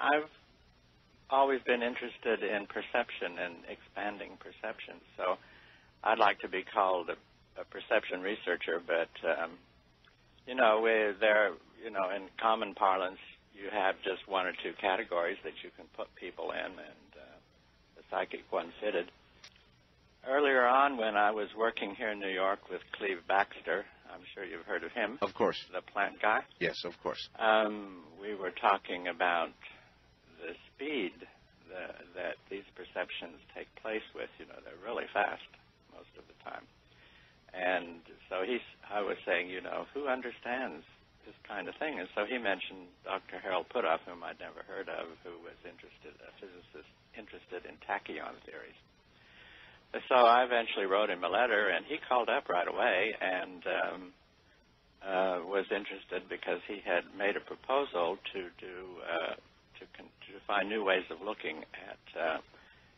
I've always been interested in perception and expanding perception, so I'd like to be called a perception researcher, but, in common parlance, you have just one or two categories that you can put people in, and the psychic one fitted. Earlier on, when I was working here in New York with Cleve Baxter, I'm sure you've heard of him. Of course. The plant guy. Yes, of course. We were talking about the speed that these perceptions take place with. They're really fast most of the time. And so I was saying, who understands this kind of thing? And so he mentioned Dr. Harold Puthoff, whom I'd never heard of, who was a physicist interested in tachyon theories. So I eventually wrote him a letter, and he called up right away and was interested because he had made a proposal to find new ways of looking at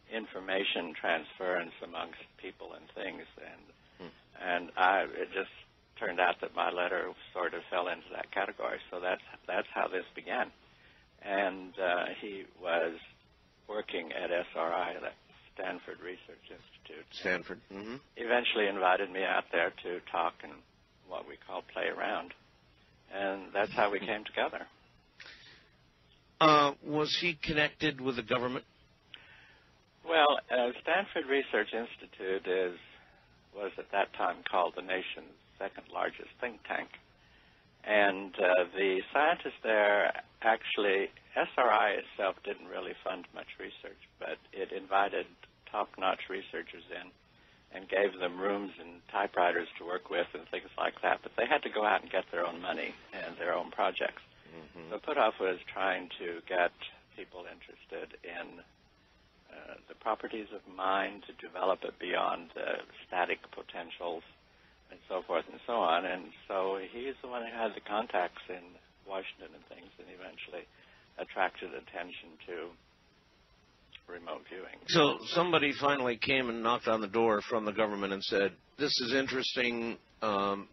information transference amongst people and things, and it just turned out that my letter sort of fell into that category. So that's how this began, and he was working at SRI, the Stanford Research Institute. Stanford. Mm-hmm. Eventually invited me out there to talk and what we call play around, and that's how we came together. Was he connected with the government? Well, Stanford Research Institute was at that time called the nation's second largest think tank. And the scientists there actually, SRI itself didn't really fund much research, but it invited top-notch researchers in and gave them rooms and typewriters to work with and things like that. But they had to go out and get their own money and their own projects. Mm-hmm. So Puthoff was trying to get people interested in the properties of mind, to develop it beyond static potentials and so forth and so on. And so he's the one who had the contacts in Washington and things, and eventually attracted attention to remote viewing. So somebody finally came and knocked on the door from the government and said, this is interesting,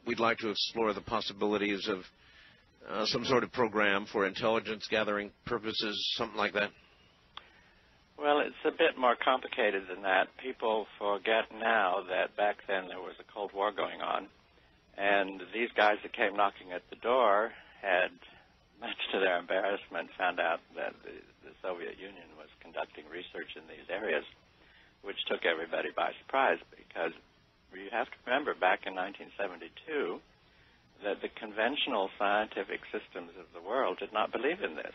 we'd like to explore the possibilities of some sort of program for intelligence gathering purposes, something like that? Well, it's a bit more complicated than that. People forget now that back then there was a Cold War going on, and these guys that came knocking at the door had, much to their embarrassment, found out that the Soviet Union was conducting research in these areas, which took everybody by surprise, because you have to remember back in 1972 that the conventional scientific systems of the world did not believe in this.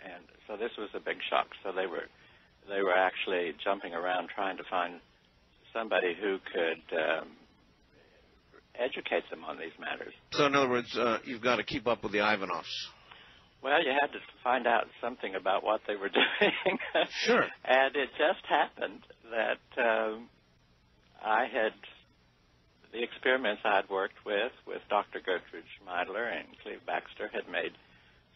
And so this was a big shock. So they were actually jumping around trying to find somebody who could educate them on these matters. So in other words, you've got to keep up with the Ivanovs. Well, you had to find out something about what they were doing. Sure. And it just happened that the experiments I had worked with Dr. Gertrude Schmeidler and Cleve Baxter had made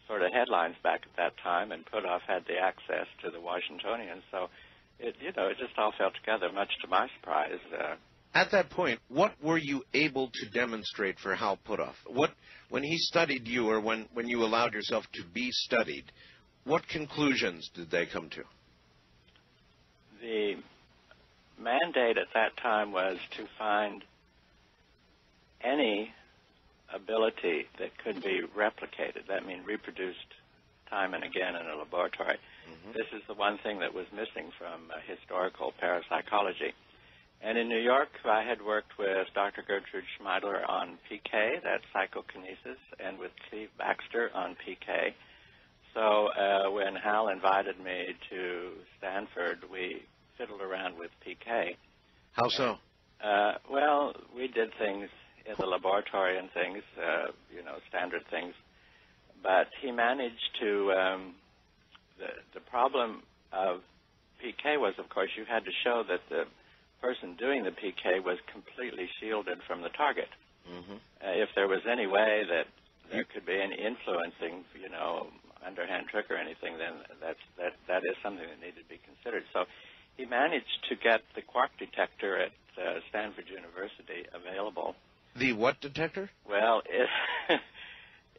sort of headlines back at that time, and Puthoff had the access to the Washingtonians. So it just all fell together, much to my surprise. At that point, what were you able to demonstrate for Hal Puthoff? When he studied you, or when you allowed yourself to be studied, what conclusions did they come to? The mandate at that time was to find any ability that could be replicated. That means reproduced time and again in a laboratory. Mm-hmm. This is the one thing that was missing from historical parapsychology. And in New York, I had worked with Dr. Gertrude Schmeidler on PK, that's psychokinesis, and with Cleve Baxter on PK. So when Hal invited me to Stanford, we fiddled around with PK. How so? Well, we did things in the laboratory and things, standard things. But he managed to, the problem of PK was, of course, you had to show that the person doing the PK was completely shielded from the target. Mm-hmm. If there was any way that there could be any influencing, underhand trick or anything, then that is something that needed to be considered. So he managed to get the quark detector at Stanford University available. The what detector? Well,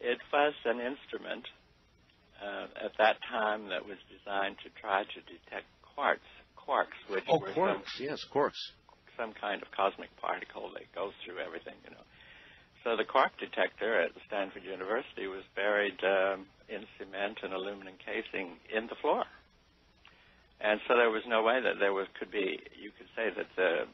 it was an instrument at that time that was designed to try to detect quarks, which were quarks. Some kind of cosmic particle that goes through everything, you know. So the quark detector at Stanford University was buried in cement and aluminum casing in the floor. And so there was no way that you could say that the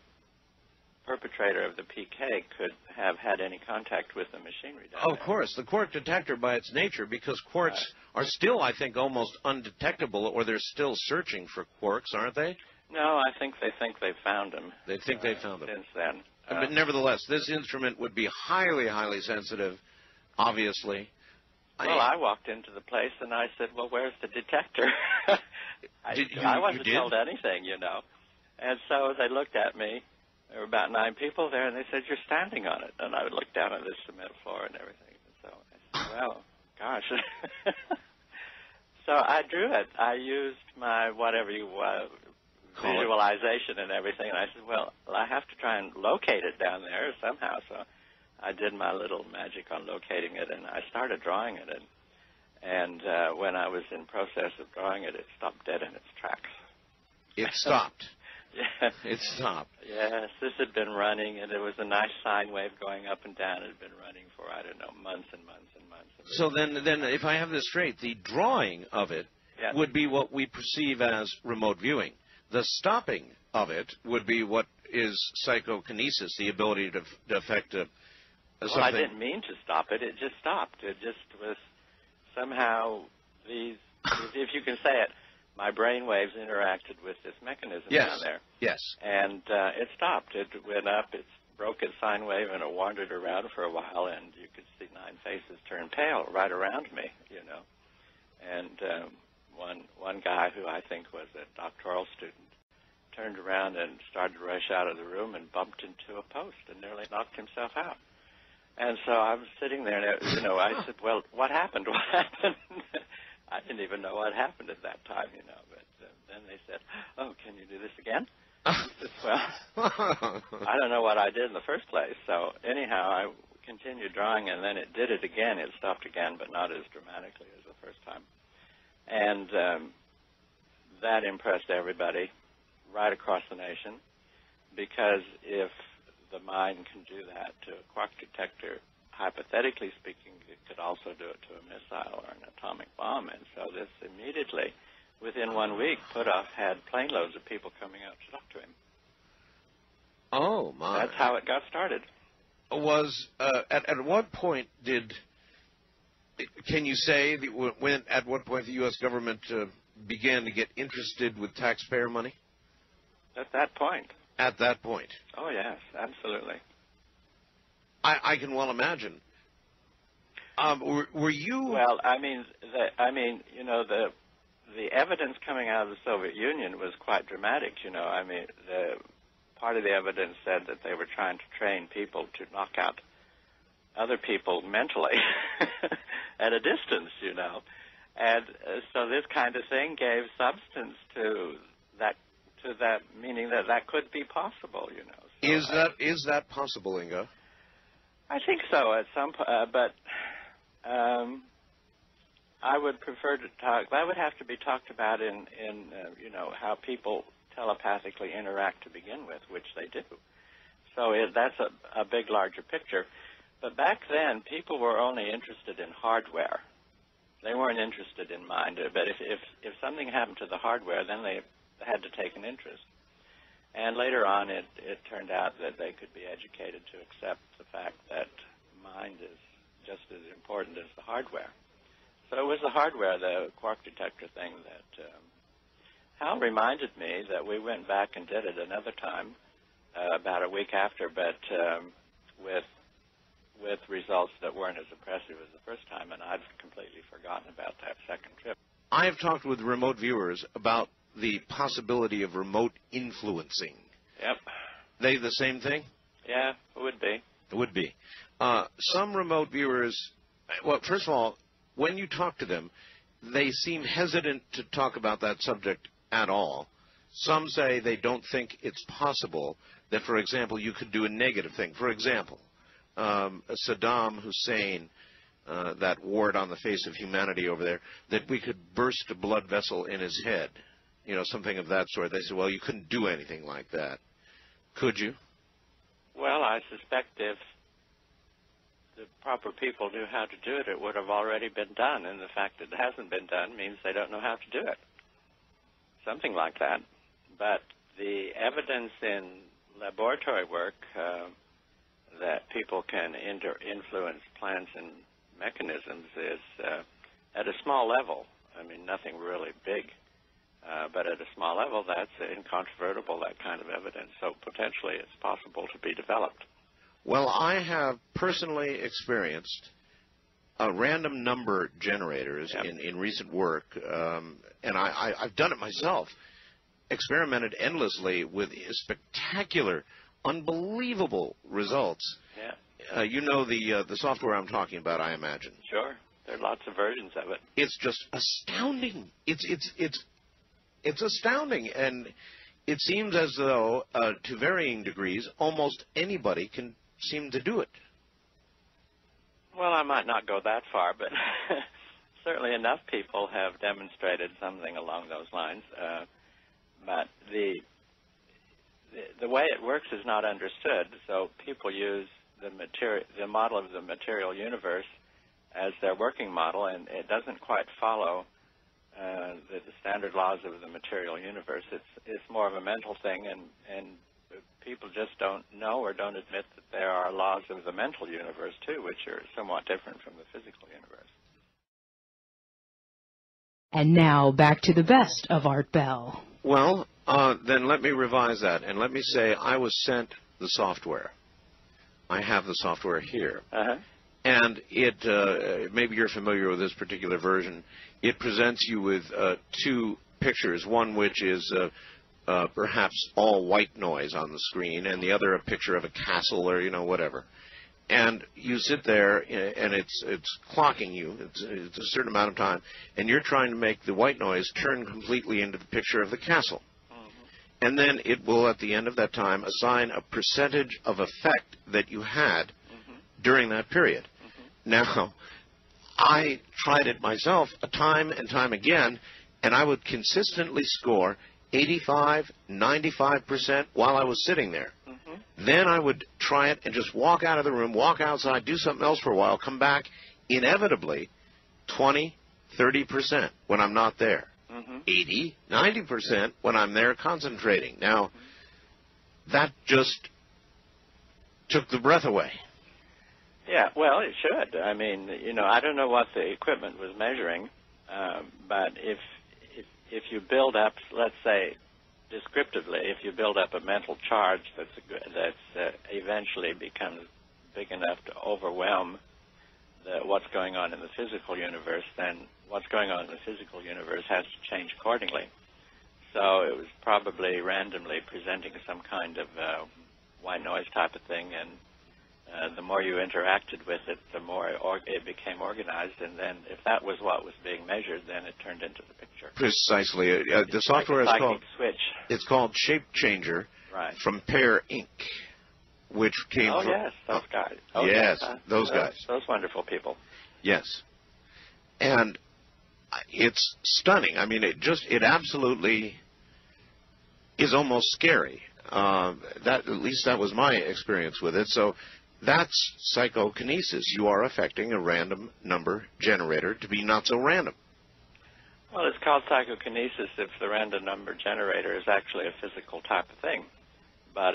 perpetrator of the PK could have had any contact with the machinery down there. Of course, the quark detector by its nature, because quarks are still, I think, almost undetectable, or they're still searching for quarks, aren't they? No, I think they found them. They think they found them. Since then. But nevertheless, this instrument would be highly, highly sensitive, obviously. Well, I walked into the place and I said, well, where's the detector? I wasn't told anything, you know. And so they looked at me. There were about 9 people there, and they said, you're standing on it. And I would look down at this cement floor and everything. And so I said, well, gosh. So I drew it. I used my visualization and everything. And I said, well, I have to try and locate it down there somehow. So I did my little magic on locating it, and I started drawing it. And when I was in process of drawing it, it stopped dead in its tracks. It stopped. Yeah. It stopped. Yes, this had been running, and there was a nice sine wave going up and down. It had been running for, I don't know, months and months and months. So then if I have this straight, the drawing of it would be what we perceive as remote viewing. The stopping of it would be what is psychokinesis, the ability to affect something. Well, I didn't mean to stop it. It just stopped. It just was somehow if you can say it, my brain waves interacted with this mechanism down there. Yes. And it stopped. It went up, it broke its sine wave, and it wandered around for a while, and you could see 9 faces turn pale right around me, you know. And one guy who I think was a doctoral student turned around and started to rush out of the room and bumped into a post and nearly knocked himself out. And so I was sitting there, and, you know, I said, well, what happened? What happened? I didn't even know what happened at that time, you know. But then they said, oh, can you do this again? I said, well, I don't know what I did in the first place. So anyhow, I continued drawing, and then it did it again. It stopped again, but not as dramatically as the first time. And that impressed everybody right across the nation, because if the mind can do that to a quark detector, hypothetically speaking, it could also do it to a missile or an atomic bomb. And so this immediately, within 1 week, Puthoff had plane loads of people coming out to talk to him. Oh, my. That's how it got started. At what point can you say, at what point the U.S. government began to get interested with taxpayer money? At that point. At that point. Oh, yes, absolutely. I can well imagine. Were you? Well, I mean, you know, the evidence coming out of the Soviet Union was quite dramatic. You know, I mean, part of the evidence said that they were trying to train people to knock out other people mentally at a distance. You know, and so this kind of thing gave substance to that, meaning that could be possible. You know, so is that possible, Ingo? I think so at some point, but I would prefer to talk. That would have to be talked about in you know, how people telepathically interact to begin with, which they do. So that's a big, larger picture. But back then, people were only interested in hardware. They weren't interested in mind. But if something happened to the hardware, then they had to take an interest. And later on, it turned out that they could be educated to accept the fact that mind is just as important as the hardware. So it was the hardware, the quark detector thing, that Hal reminded me that we went back and did it another time, about a week after, but with results that weren't as impressive as the first time, and I'd completely forgotten about that second trip. I have talked with remote viewers about the possibility of remote influencing. Yep. They the same thing? Yeah, it would be. It would be. Some remote viewers, well, first of all, when you talk to them, they seem hesitant to talk about that subject at all. Some say they don't think it's possible that, for example, you could do a negative thing. For example, Saddam Hussein that wart on the face of humanity over there, that we could burst a blood vessel in his head, you know, something of that sort. They said, well, you couldn't do anything like that. Could you? Well, I suspect if the proper people knew how to do it, it would have already been done, and the fact that it hasn't been done means they don't know how to do it. Something like that. But the evidence in laboratory work that people can influence plants and mechanisms is at a small level. I mean, nothing really big, but at a small level, that's incontrovertible, that kind of evidence. So potentially it's possible to be developed. Well, I have personally experienced random number generators in recent work, and I've done it myself, experimented endlessly with spectacular, unbelievable results. Yeah. You know the software I'm talking about, I imagine. Sure. There are lots of versions of it. It's just astounding. It's astounding, and it seems as though, to varying degrees, almost anybody can seem to do it. Well, I might not go that far, but certainly enough people have demonstrated something along those lines. But the way it works is not understood. So people use the model of the material universe as their working model, and it doesn't quite follow the standard laws of the material universe. It's more of a mental thing, and people just don't know or don't admit that there are laws of the mental universe too, which are somewhat different from the physical universe. And now back to the best of Art Bell. Well, then let me revise that, and let me say I was sent the software. I have the software here. Uh-huh. And maybe you're familiar with this particular version. It presents you with two pictures, one which is perhaps all white noise on the screen, and the other a picture of a castle or, you know, whatever. And you sit there, and it's clocking you. It's a certain amount of time, and you're trying to make the white noise turn completely into the picture of the castle. Mm-hmm. And then it will, at the end of that time, assign a percentage of effect that you had during that period. Mm-hmm. Now, I tried it myself time and time again, and I would consistently score 85, 95% while I was sitting there. Mm-hmm. Then I would try it and just walk out of the room, walk outside, do something else for a while, come back, inevitably 20, 30% when I'm not there. Mm-hmm. 80, 90% when I'm there concentrating. Now, that just took the breath away. Yeah, well, it should. I mean, you know, I don't know what the equipment was measuring, but if you build up, let's say, descriptively, if you build up a mental charge that's eventually becomes big enough to overwhelm what's going on in the physical universe, then what's going on in the physical universe has to change accordingly. So it was probably randomly presenting some kind of white noise type of thing, and the more you interacted with it, the more it became organized, and then if that was what was being measured, then it turned into the picture. Precisely. The software like is called switch. It's called Shape Changer, right, from Pear Inc., which came from... yes, those guys. Yes, those guys. Those wonderful people. Yes. And it's stunning. I mean, it absolutely is almost scary. At least that was my experience with it. So that's psychokinesis. You are affecting a random number generator to be not so random. Well, it's called psychokinesis if the random number generator is actually a physical type of thing. But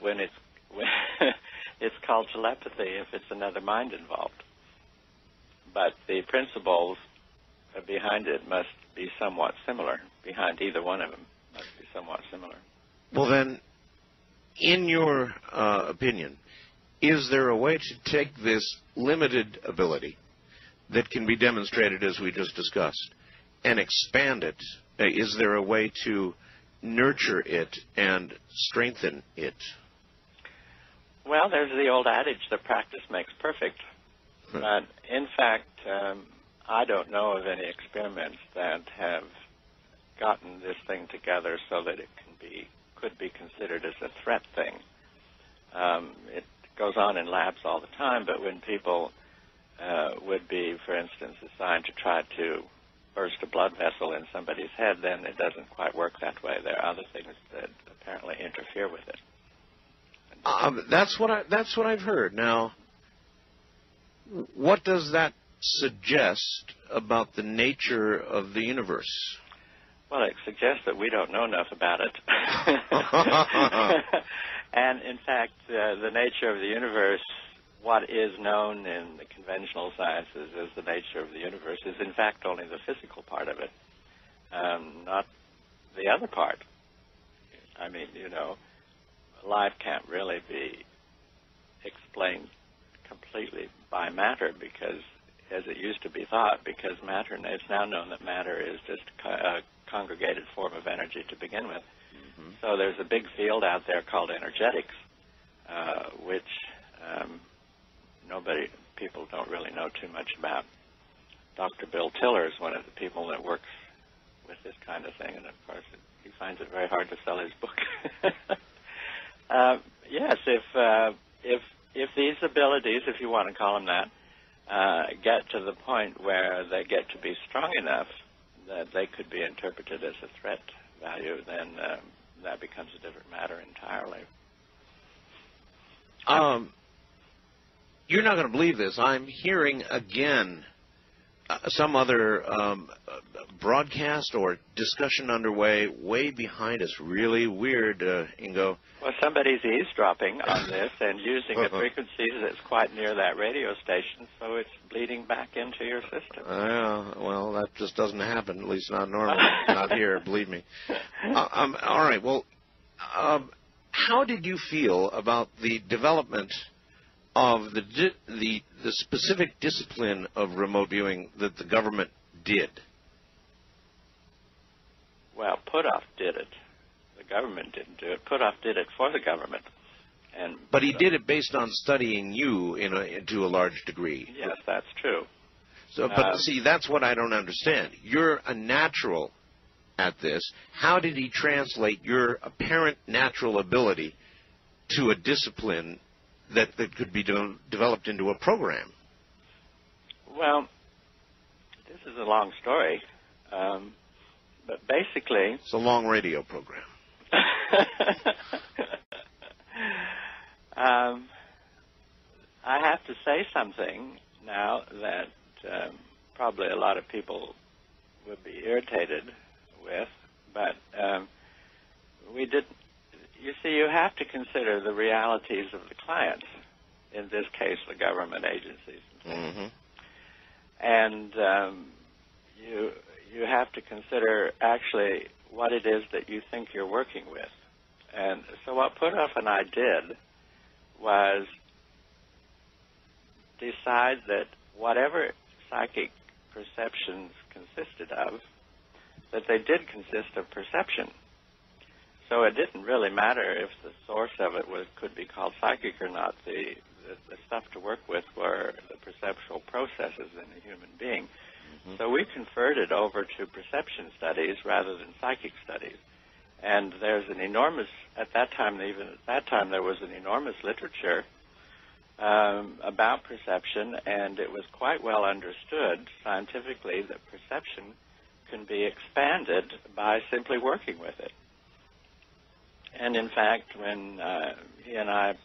when it's called telepathy if it's another mind involved. But the principles behind it must be somewhat similar. Behind either one of them must be somewhat similar. Well, then, in your opinion, is there a way to take this limited ability that can be demonstrated, as we just discussed, and expand it? Is there a way to nurture it and strengthen it? Well, there's the old adage that practice makes perfect. But, in fact, I don't know of any experiments that have gotten this thing together so that it could be considered as a threat thing. It goes on in labs all the time, but when people would be, for instance, assigned to try to burst a blood vessel in somebody's head, then it doesn't quite work that way. There are other things that apparently interfere with it. That's what I've heard. Now, what does that suggest about the nature of the universe? Well, it suggests that we don't know enough about it. And, in fact, the nature of the universe, what is known in the conventional sciences as the nature of the universe, is, in fact, only the physical part of it, not the other part. I mean, you know, life can't really be explained completely by matter because, as it used to be thought, because matter, it's now known that matter is just a congregated form of energy to begin with. Mm-hmm. So there's a big field out there called energetics, which people don't really know too much about. Dr. Bill Tiller is one of the people that works with this kind of thing, and of course he finds it very hard to sell his book. Yes, if these abilities, if you want to call them that, get to the point where they get to be strong enough that they could be interpreted as a threat value, then that becomes a different matter entirely. You're not going to believe this. I'm hearing again some other broadcast or discussion underway way behind us. Really weird, Ingo. Well, somebody's eavesdropping on this and using a frequency that's quite near that radio station, so it's bleeding back into your system. Well, that just doesn't happen, at least not normally. Not here, believe me. All right, well, how did you feel about the development of the specific discipline of remote viewing that the government did? Well, Puthoff did it. The government didn't do it. Puthoff did it for the government. But he did it based on studying you to a large degree. Yes, that's true. So, but see, that's what I don't understand. You're a natural at this. How did he translate your apparent natural ability to a discipline that could be developed into a program? Well, this is a long story, but basically... It's a long radio program. I have to say something now that probably a lot of people would be irritated with, but we didn't... You see, you have to consider the realities of the clients, in this case, the government agencies. Mm-hmm. And you have to consider actually what it is that you think you're working with. And so what Puthoff and I did was decide that whatever psychic perceptions consisted of, that they did consist of perception. So it didn't really matter if the source of it could be called psychic or not. The stuff to work with were the perceptual processes in a human being. Mm-hmm. So we converted over to perception studies rather than psychic studies. And there's an enormous, even at that time, there was an enormous literature about perception, and it was quite well understood scientifically that perception can be expanded by simply working with it. And in fact, when he and I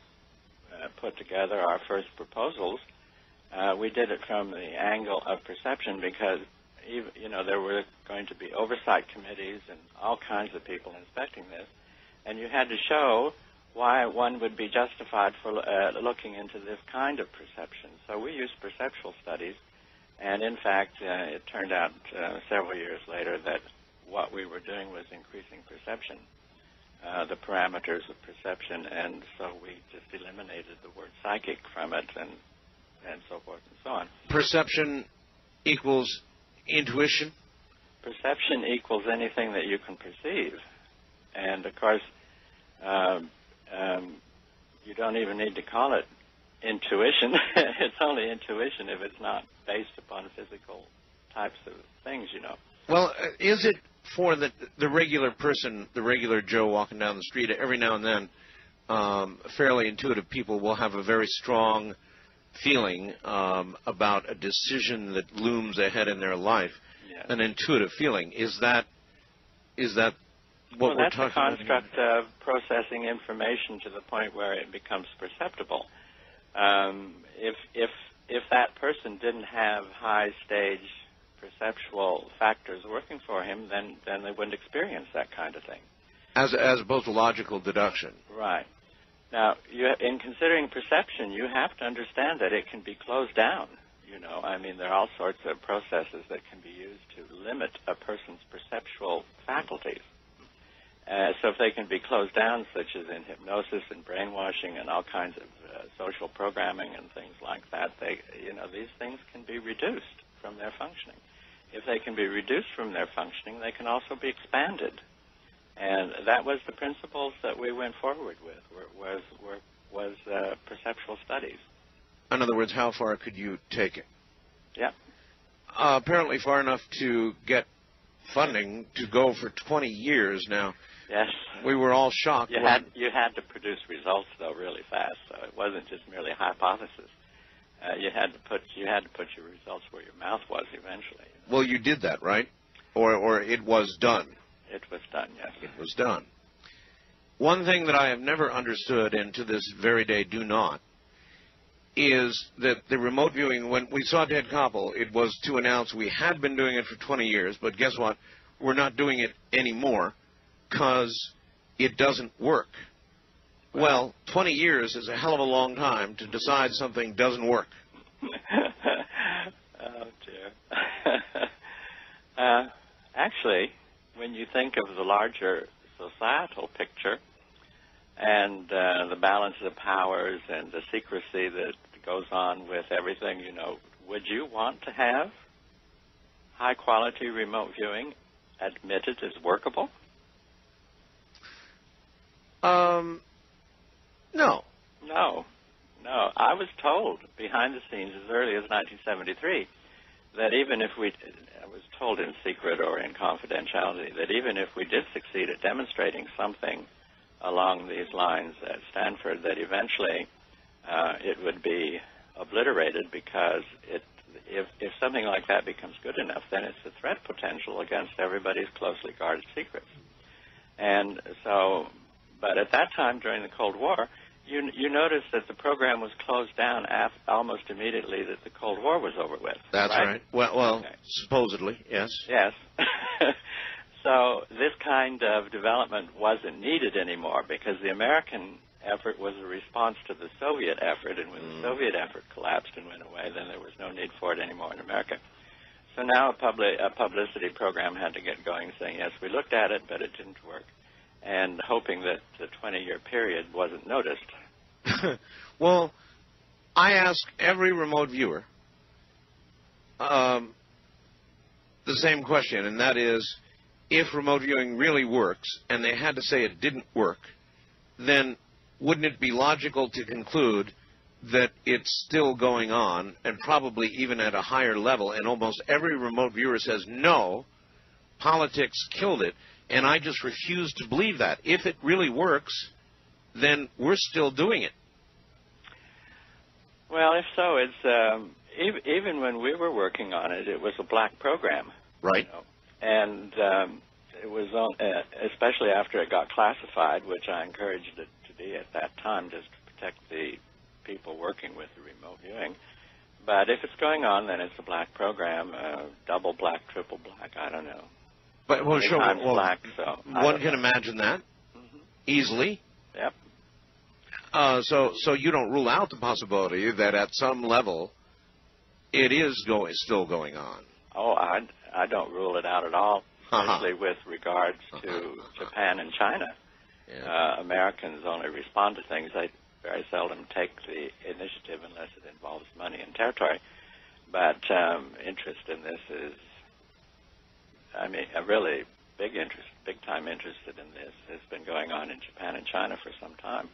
put together our first proposals, we did it from the angle of perception because, there were going to be oversight committees and all kinds of people inspecting this, and you had to show why one would be justified for looking into this kind of perception. So we used perceptual studies, and in fact, it turned out several years later that what we were doing was increasing perception. The parameters of perception, and so we just eliminated the word psychic from it, and so forth and so on. Perception equals intuition? Perception equals anything that you can perceive. And, of course, you don't even need to call it intuition. It's only intuition if it's not based upon physical types of things, Well, is it for the regular person, the regular Joe walking down the street? Every now and then, fairly intuitive people will have a very strong feeling about a decision that looms ahead in their life, an intuitive feeling. Is that what we're talking about? That's the construct of processing information to the point where it becomes perceptible. If that person didn't have high-stage perceptual factors working for him, then they wouldn't experience that kind of thing. As opposed to logical deduction. Right. Now, in considering perception, you have to understand that it can be closed down. I mean, there are all sorts of processes that can be used to limit a person's perceptual faculties. So if they can be closed down, such as in hypnosis and brainwashing and all kinds of social programming and things like that, these things can be reduced from their functioning. If they can be reduced from their functioning, they can also be expanded. And that was the principles that we went forward with, was perceptual studies. In other words, how far could you take it? Yeah. Apparently far enough to get funding to go for 20 years now. Yes. We were all shocked. You had to produce results, though, really fast, so it wasn't just merely hypothesis. You had to put your results where your mouth was eventually. Well, you did that, right? Or it was done. It was done, yes. It was done. One thing that I have never understood, and to this very day do not, is that the remote viewing, when we saw Ted Koppel, it was to announce we had been doing it for 20 years, but guess what? We're not doing it anymore because it doesn't work. Well, 20 years is a hell of a long time to decide something doesn't work. Oh, dear. Actually, when you think of the larger societal picture and the balance of powers and the secrecy that goes on with everything, would you want to have high-quality remote viewing admitted as workable? No. No. I was told behind the scenes as early as 1973 that even if I was told in secret or in confidentiality, that even if we did succeed at demonstrating something along these lines at Stanford, that eventually it would be obliterated because if something like that becomes good enough, then it's a threat potential against everybody's closely guarded secrets. And so, but at that time during the Cold War, you noticed that the program was closed down almost immediately that the Cold War was over with. That's right. Well, okay. Supposedly, yes. Yes. So this kind of development wasn't needed anymore because the American effort was a response to the Soviet effort, and when the Soviet effort collapsed and went away, then there was no need for it anymore in America. So now a publicity program had to get going saying, yes, we looked at it, but it didn't work, and hoping that the 20-year period wasn't noticed. Well, I ask every remote viewer the same question, and that is, if remote viewing really works, and they had to say it didn't work, then wouldn't it be logical to conclude that it's still going on, and probably even at a higher level, and almost every remote viewer says, no, politics killed it, and I just refuse to believe that. If it really works, then we're still doing it. Well, if so, it's even when we were working on it, it was a black program. Right. And it was, especially after it got classified, which I encouraged it to be at that time, just to protect the people working with the remote viewing. But if it's going on, then it's a black program, double black, triple black, I don't know. But well, sure. Well, black, so one can imagine that easily. Yep. So you don't rule out the possibility that at some level it is still going on. Oh, I don't rule it out at all, especially with regards to Japan and China. Yeah. Americans only respond to things. They very seldom take the initiative unless it involves money and territory. But interest in this is, I mean, a really big time interested in this has been going on in Japan and China for some time.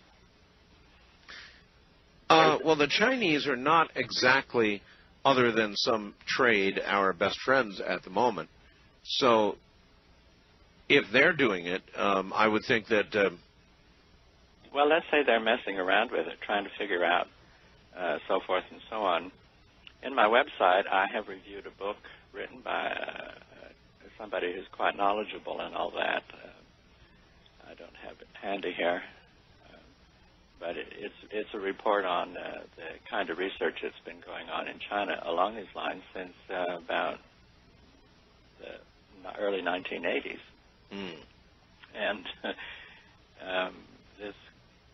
Well, the Chinese are not exactly, other than some trade, our best friends at the moment. So if they're doing it, I would think that... well, let's say they're messing around with it, trying to figure out so forth and so on. In my website, I have reviewed a book written by somebody who's quite knowledgeable in all that. I don't have it handy here, but it's a report on the kind of research that's been going on in China along these lines since about the early 1980s. And this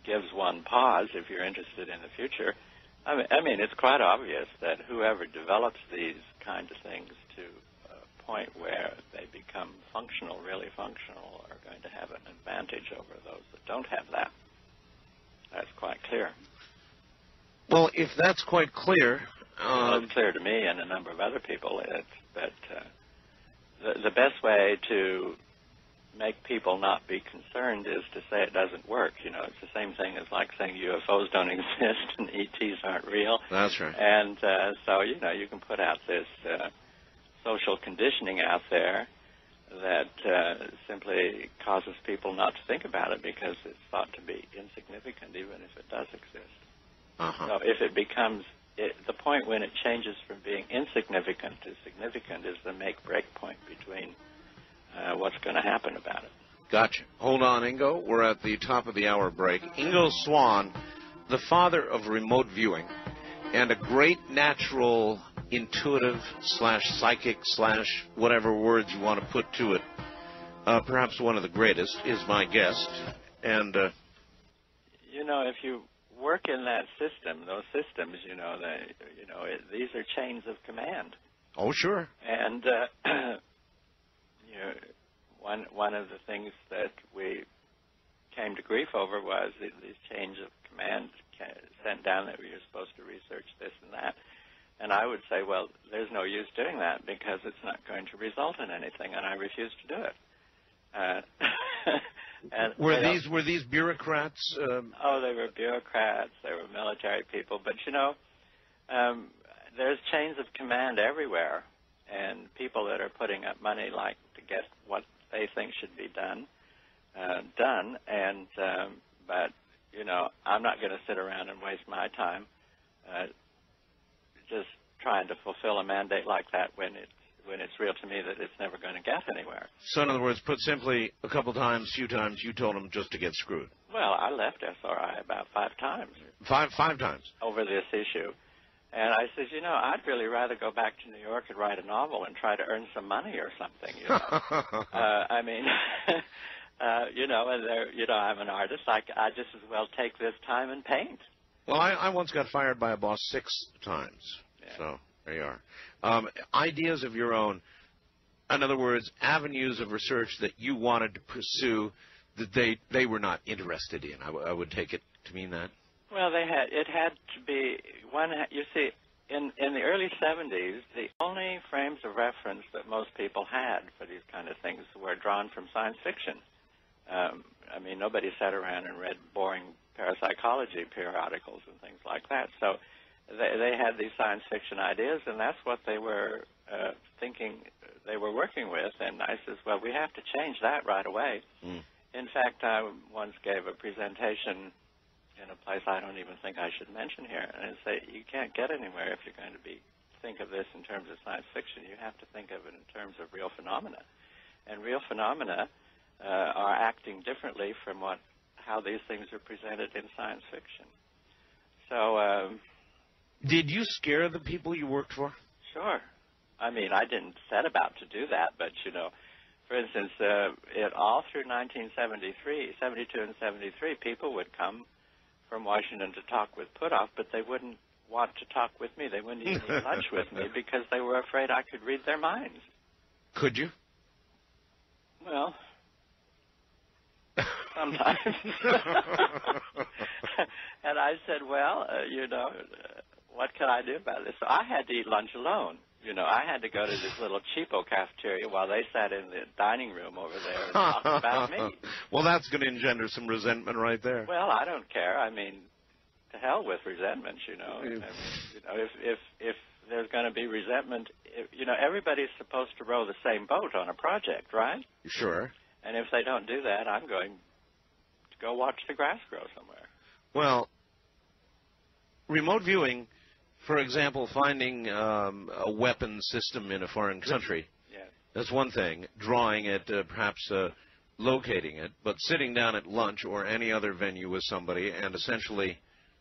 gives one pause if you're interested in the future. I mean, it's quite obvious that whoever develops these kinds of things to a point where they become functional, really functional, are going to have an advantage over those that don't have that. That's quite clear. Well, if that's quite clear... well, it's clear to me and a number of other people. But the best way to make people not be concerned is to say it doesn't work. You know, it's the same thing as like saying UFOs don't exist and ETs aren't real. That's right. And so, you know, you can put out this social conditioning out there that simply causes people not to think about it because it's thought to be insignificant even if it does exist. So if it becomes, the point when it changes from being insignificant to significant is the make-break point between what's going to happen about it. Gotcha. Hold on, Ingo. We're at the top of the hour break. Ingo Swann, the father of remote viewing and a great natural intuitive / psychic / whatever words you want to put to it, perhaps one of the greatest, is my guest. And you know, if you work in that system, those systems, these are chains of command. Oh, sure. And one of the things that we came to grief over was these chains of command sent down that you're supposed to research this and that. And I would say, well, there's no use doing that because it's not going to result in anything, and I refuse to do it. And were these bureaucrats? Oh, they were bureaucrats. They were military people. But, there's chains of command everywhere, and people that are putting up money like to get what they think should be done. But, I'm not going to sit around and waste my time just trying to fulfill a mandate like that when it's real to me that it's never going to get anywhere. So in other words, put simply, a few times, you told them just to get screwed. Well, I left SRI about 5 times. Five times? Over this issue. And I said, I'd really rather go back to New York and write a novel and try to earn some money or something, and I'm an artist. I just as well take this time and paint. Well, I once got fired by a boss 6 times. Yeah. So there you are. Ideas of your own. In other words, avenues of research that you wanted to pursue that they were not interested in. I would take it to mean that. Well, it had to be one. You see, in the early 70s, the only frames of reference that most people had for these kind of things were drawn from science fiction. Nobody sat around and read boring parapsychology periodicals and things like that. So they had these science fiction ideas, and that's what they were thinking they were working with. And I says, well, we have to change that right away. In fact, I once gave a presentation in a place I don't even think I should mention here, and say you can't get anywhere if you're going to think of this in terms of science fiction. You have to think of it in terms of real phenomena, and real phenomena are acting differently from how these things are presented in science fiction. So, did you scare the people you worked for? Sure. I didn't set about to do that, but for instance, all through 1973, 72 and 73, people would come from Washington to talk with Puthoff, but they wouldn't want to talk with me. They wouldn't even eat lunch with me because they were afraid I could read their minds. Could you? Well, sometimes. And I said, well, what can I do about this? So I had to eat lunch alone. I had to go to this little cheapo cafeteria while they sat in the dining room over there and talked about me. Well, that's going to engender some resentment right there. Well, I don't care. To hell with resentment, If there's going to be resentment, everybody's supposed to row the same boat on a project, right? Sure. And if they don't do that, I'm going to go watch the grass grow somewhere. Well, remote viewing, for example, finding a weapon system in a foreign country, yes. That's one thing. Drawing it, perhaps locating it, but sitting down at lunch or any other venue with somebody and essentially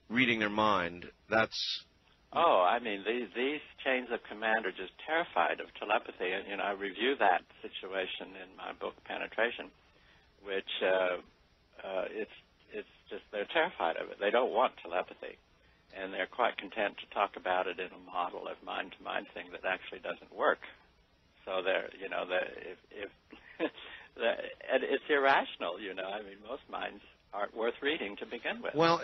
reading their mind, that's... Oh, I mean, these chains of command are just terrified of telepathy. And, I review that situation in my book, Penetration, which it's just they're terrified of it. They don't want telepathy, and they're quite content to talk about it in a model of mind-to-mind thing that actually doesn't work. So they're, if and it's irrational, I mean, most minds aren't worth reading to begin with. Well,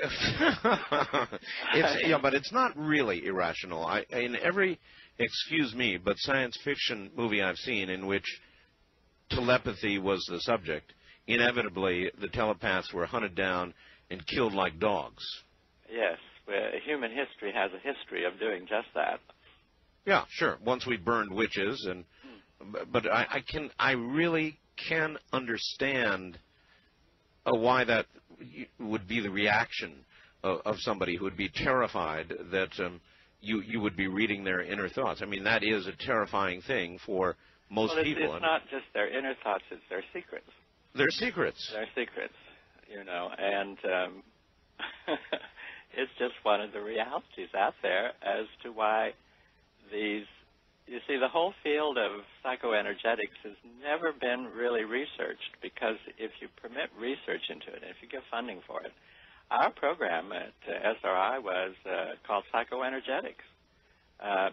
but it's not really irrational. In every, excuse me, but science fiction movie I've seen in which telepathy was the subject, inevitably the telepaths were hunted down and killed like dogs. Yes, human history has a history of doing just that. Yeah, sure. Once we burned witches, but I really can understand why that would be the reaction of somebody who would be terrified that you would be reading their inner thoughts. I mean, that is a terrifying thing for most people. It's not just their inner thoughts, it's their secrets. Their secrets. Their secrets, and it's just one of the realities out there as to why you see, the whole field of psychoenergetics has never been really researched, because if you permit research into it, if you give funding for it, our program at SRI was called Psychoenergetics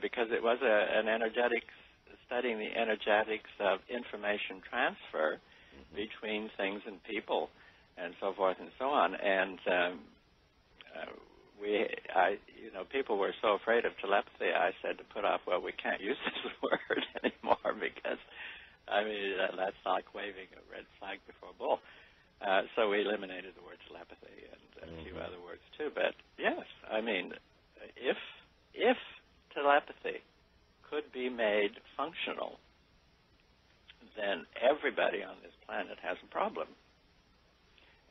because it was an energetics, studying the energetics of information transfer between things and people and so forth and so on. And people were so afraid of telepathy, I said to Puthoff, well, we can't use this word anymore because, that's like waving a red flag before a bull. So we eliminated the word telepathy and a few other words too. But yes, if telepathy could be made functional, then everybody on this planet has a problem.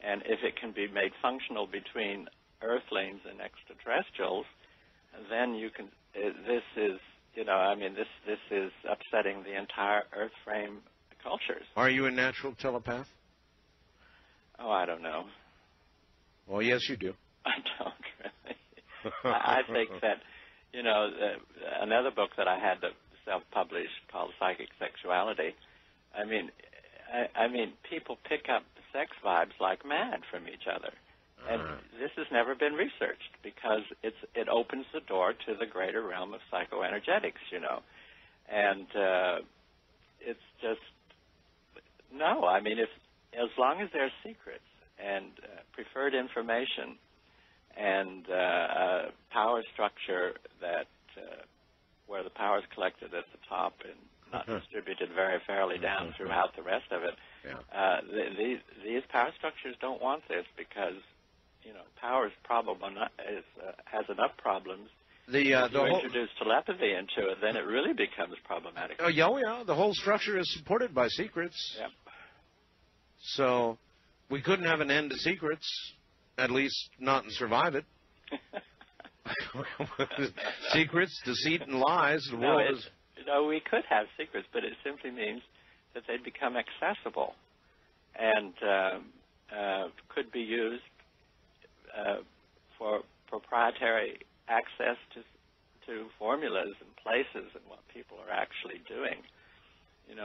And if it can be made functional between Earthlings and extraterrestrials, then you can. This is, this is upsetting the entire Earth frame cultures. Are you a natural telepath? Oh, I don't know. Well, yes, you do. I don't really. I think that, another book that I had that self-published called Psychic Sexuality. I mean, people pick up sex vibes like mad from each other. And this has never been researched because it opens the door to the greater realm of psychoenergetics, And it's just, no, as long as there's secrets and preferred information and a power structure that where the power is collected at the top and not distributed very fairly down throughout the rest of it, these power structures don't want this because power is has enough problems. If you introduce telepathy into it, then it really becomes problematic. Oh, yeah. The whole structure is supported by secrets. Yep. So we couldn't have an end to secrets, at least not and survive it. Secrets, deceit, and lies. The world is... we could have secrets, but it simply means that they'd become accessible and could be used for proprietary access to formulas and places and what people are actually doing.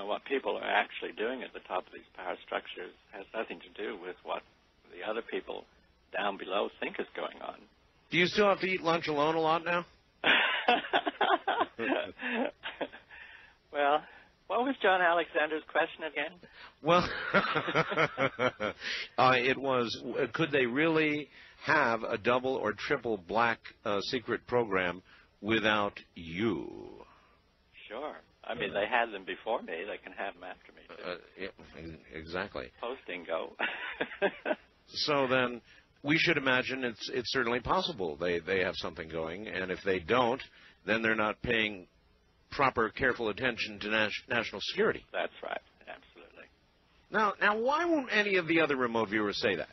What people are actually doing at the top of these power structures has nothing to do with what the other people down below think is going on. Do you still have to eat lunch alone a lot now? Well, what was John Alexander's question again? Well, it was, could they really have a double or triple black secret program without you? Sure. They had them before me. They can have them after me, too. Yeah, exactly. Post Ingo. So then we should imagine it's certainly possible they have something going, and if they don't, then they're not paying proper, careful attention to national security. That's right. Absolutely. Now, why won't any of the other remote viewers say that?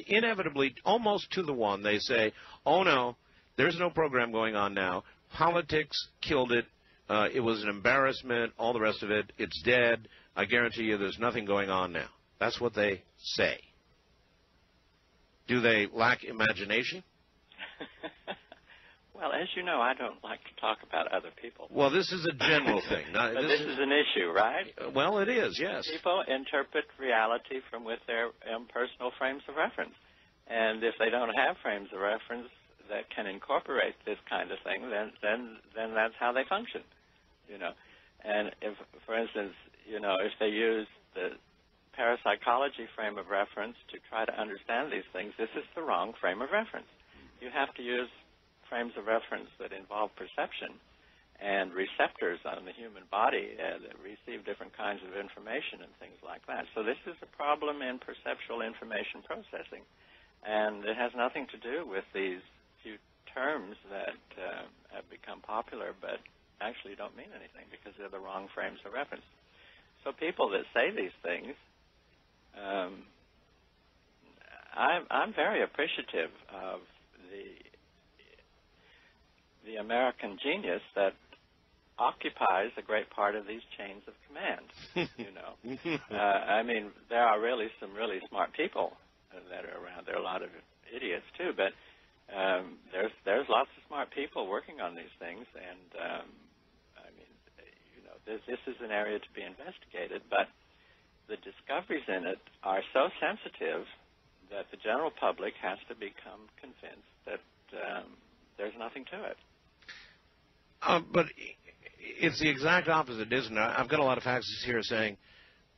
Inevitably, almost to the one, they say, oh, no, there's no program going on now. Politics killed it. It was an embarrassment, all the rest of it. It's dead. I guarantee you there's nothing going on now. That's what they say. Do they lack imagination? Well, as you know, I don't like to talk about other people. Well, this is a general thing. But this is an issue, right? Well, it is, yes. People interpret reality from with their personal frames of reference. And if they don't have frames of reference that can incorporate this kind of thing, then that's how they function, you know. And if, for instance, you know, if they use the parapsychology frame of reference to try to understand these things, this is the wrong frame of reference. You have to use frames of reference that involve perception and receptors on the human body that receive different kinds of information and things like that. So this is a problem in perceptual information processing. And it has nothing to do with these few terms that have become popular but actually don't mean anything because they're the wrong frames of reference. So people that say these things, I'm very appreciative of the American genius that occupies a great part of these chains of command, you know. I mean, there are really some really smart people that are around. There are a lot of idiots, too, but there's lots of smart people working on these things, and, I mean, you know, this is an area to be investigated, but the discoveries in it are so sensitive that the general public has to become convinced that there's nothing to it. But it's the exact opposite, isn't it? I've got a lot of faxes here saying,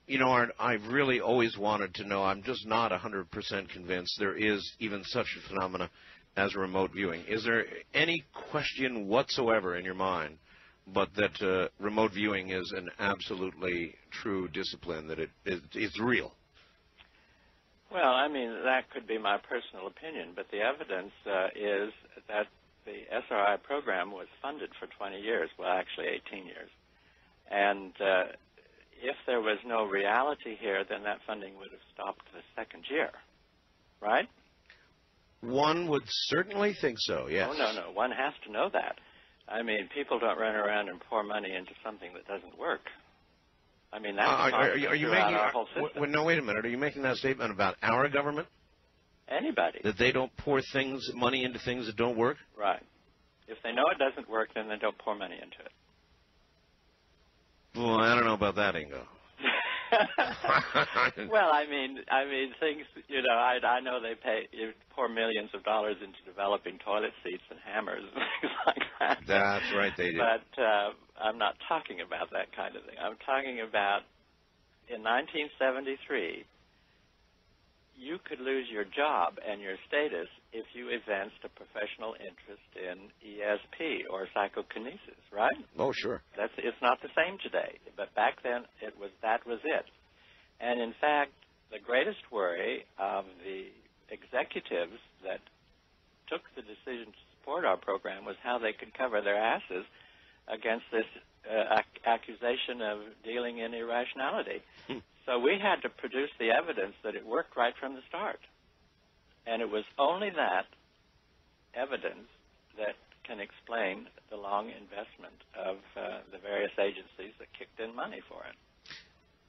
you know, Art, I've really always wanted to know. I'm just not 100% convinced there is even such a phenomena as remote viewing. Is there any question whatsoever in your mind but that remote viewing is an absolutely true discipline, that it's real? Well, I mean, that could be my personal opinion, but the evidence is that the SRI program was funded for 20 years, well, actually 18 years. And if there was no reality here, then that funding would have stopped the second year, right? One would certainly think so, yes. Oh, no. One has to know that. I mean, people don't run around and pour money into something that doesn't work. I mean, that's are you making our whole system. No, wait a minute. Are you making that statement about our government? Anybody. That they don't pour money into things that don't work? Right. If they know it doesn't work, then they don't pour money into it. Well, I don't know about that, Ingo. Well, I mean, things. You know, I know you pour millions of dollars into developing toilet seats and hammers and things like that. That's right, they do. But I'm not talking about that kind of thing. I'm talking about in 1973. You could lose your job and your status if you evinced a professional interest in ESP or psychokinesis, right? Oh, sure. It's not the same today, but back then that was it. And in fact, the greatest worry of the executives that took the decision to support our program was how they could cover their asses against this accusation of dealing in irrationality. So we had to produce the evidence that it worked right from the start. And it was only that evidence that can explain the long investment of the various agencies that kicked in money for it.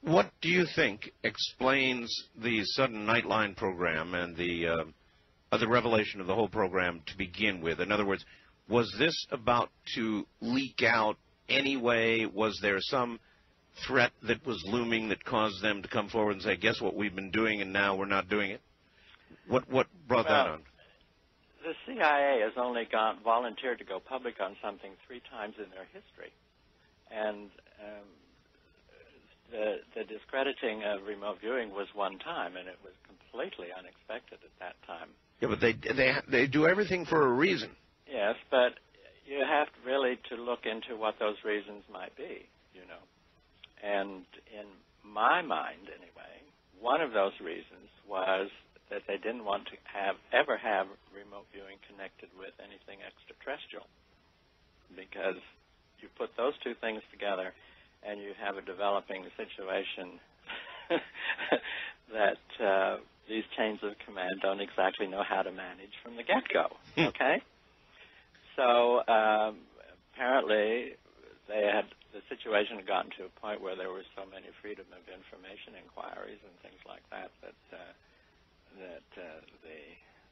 What do you think explains the sudden Nightline program and the revelation of the whole program to begin with? In other words, was this about to leak out anyway? Was there some threat that was looming that caused them to come forward and say, guess what we've been doing and now we're not doing it? What brought that on? The CIA has only volunteered to go public on something 3 times in their history. And the discrediting of remote viewing was one time, and it was completely unexpected at that time. Yeah, but they do everything for a reason. Yes, but you have really to look into what those reasons might be, you know. And in my mind, anyway, one of those reasons was that they didn't want to ever have remote viewing connected with anything extraterrestrial, because you put those two things together and you have a developing situation that these chains of command don't exactly know how to manage from the get-go, okay? So apparently the situation had gotten to a point where there were so many freedom of information inquiries and things like that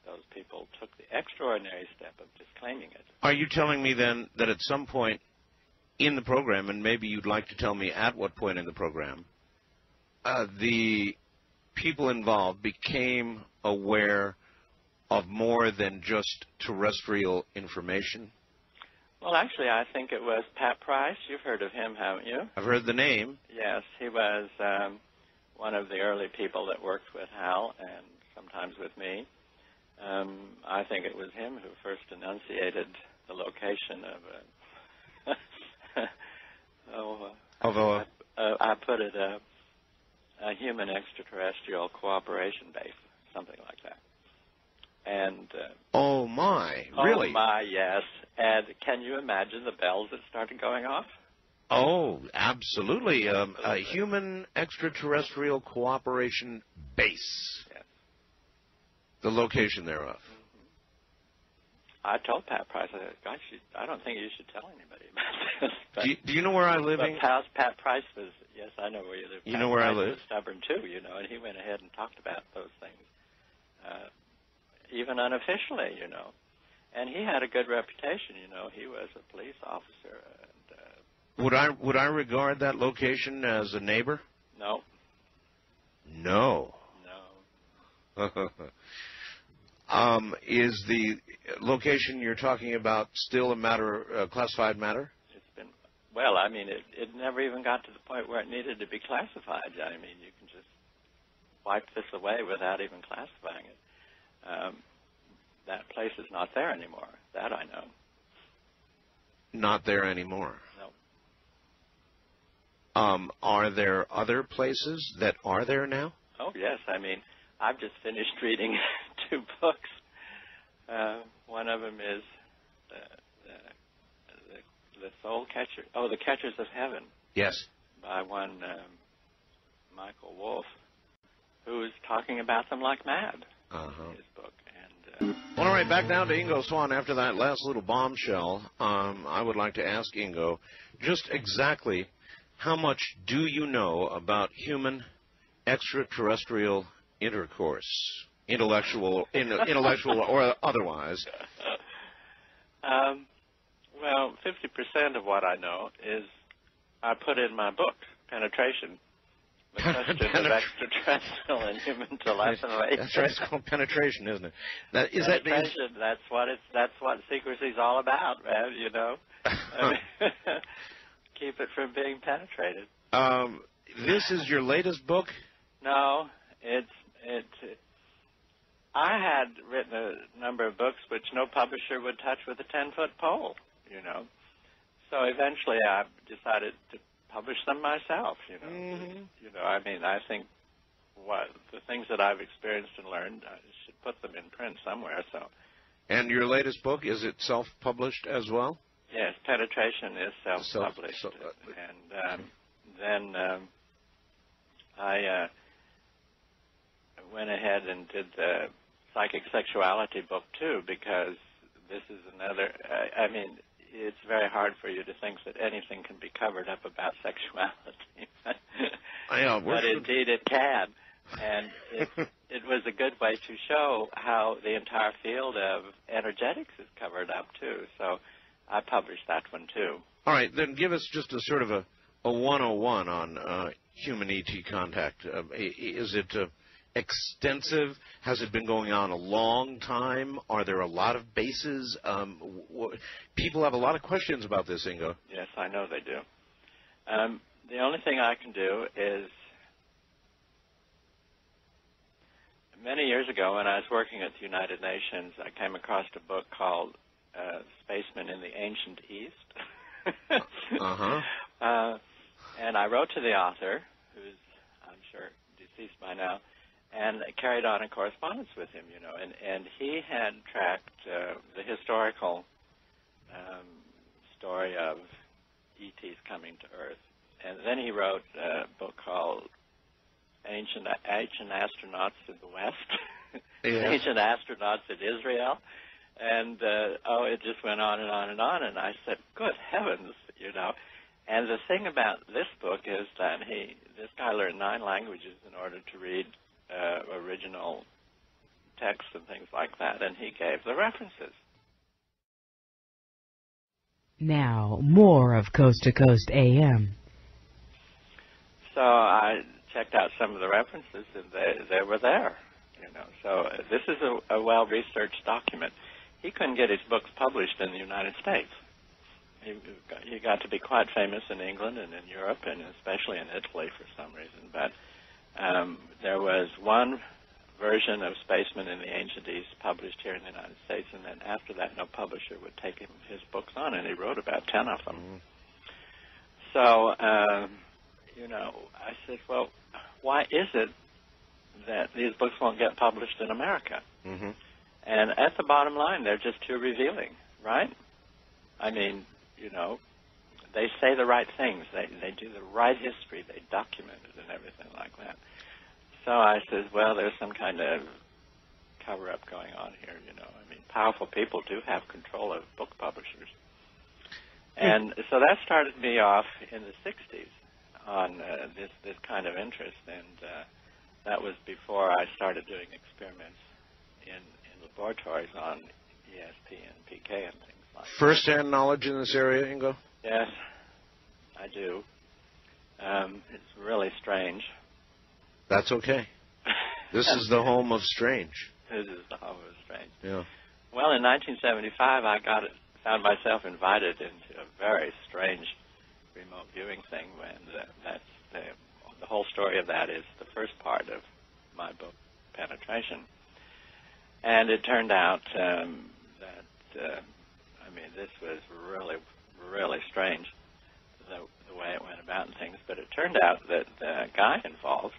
those people took the extraordinary step of disclaiming it. Are you telling me then that at some point in the program, and maybe you'd like to tell me at what point in the program, the people involved became aware of more than just terrestrial information? Well, actually, I think it was Pat Price. You've heard of him, haven't you? I've heard the name. Yes, he was one of the early people that worked with Hal and sometimes with me. I think it was him who first enunciated the location of I put it a human extraterrestrial cooperation base, something like that. And oh my, really? Oh my, yes. And can you imagine the bells that started going off? Oh, absolutely. A human extraterrestrial cooperation base. Yes. The location thereof. Mm-hmm. I told Pat Price, I said, gosh, I don't think you should tell anybody about this. But, do you know where I live? But Pat Price was, yes, I know where you live. You know where I live? Was stubborn too, and he went ahead and talked about those things, even unofficially, And he had a good reputation, He was a police officer. And, would I regard that location as a neighbor? No. No. Is the location you're talking about still a classified matter? It's been, well, I mean, it never even got to the point where it needed to be classified. I mean, you can just wipe this away without even classifying it. That place is not there anymore. That I know. Not there anymore? No. Are there other places that are there now? Oh, yes. I mean, I've just finished reading 2 books. One of them is the Soul Catcher. Oh, The Catchers of Heaven. Yes. By one Michael Wolff, who's talking about them like mad in his book. Well, all right, back down to Ingo Swann after that last little bombshell. I would like to ask Ingo just exactly how much do you know about human extraterrestrial intercourse, intellectual or otherwise? Well, 50% of what I know is I put in my book, Penetration, the question of extraterrestrial and human telepathy. That's right. It's called penetration, isn't it? Penetration. That's what secrecy's all about, man. Keep it from being penetrated. This is your latest book? No, I had written a number of books which no publisher would touch with a 10-foot pole. So eventually, I decided to publish them myself, Mm-hmm. I mean, I think the things that I've experienced and learned, I should put them in print somewhere. So. And your latest book, is it self-published as well? Yes, Penetration is self-published. And then I went ahead and did the Psychic Sexuality book, too, because this is another, I mean, it's very hard for you to think that anything can be covered up about sexuality. But indeed it can. And it was a good way to show how the entire field of energetics is covered up, too. So I published that one, too. All right, then give us just a sort of a 101 on human ET contact. Is it extensive? Has it been going on a long time? Are there a lot of bases? People have a lot of questions about this, Ingo. Yes, I know they do. The only thing I can do is, many years ago when I was working at the United Nations, I came across a book called Spacemen in the Ancient East. And I wrote to the author, who's, I'm sure, deceased by now, and carried on a correspondence with him, and he had tracked the historical story of ETs coming to Earth. And then he wrote a book called Ancient Astronauts in the West, Ancient Astronauts in Israel, And, it just went on and on and on. And I said, good heavens, you know. And the thing about this book is that this guy learned 9 languages in order to read original texts and things like that, and he gave the references. Now, more of Coast to Coast AM. So I checked out some of the references, and they were there, you know. So this is a well-researched document. He couldn't get his books published in the United States. He got to be quite famous in England and in Europe, and especially in Italy for some reason. But there was one version of Spacemen in the Ancient East published here in the United States, and then after that, no publisher would take his books on, and he wrote about 10 of them. Mm-hmm. So, you know, I said, well, why is it that these books won't get published in America? Mm-hmm. And at the bottom line, they're just too revealing, right? I mean, you know, they say the right things. They do the right history. They document it and everything like that. So I said, well, there's some kind of cover-up going on here, you know. I mean, powerful people do have control of book publishers. And so that started me off in the 60s on this kind of interest, and that was before I started doing experiments in laboratories on ESP and PK and things like that. First-hand knowledge in this area, Ingo? Yes, I do. It's really strange. That's okay. This is the home of strange. This is the home of strange. Yeah. Well, in 1975, I found myself invited into a very strange remote viewing thing. When the whole story of that is the first part of my book, Penetration. And it turned out this was really, really strange, the way it went about and things. But it turned out that the guy involved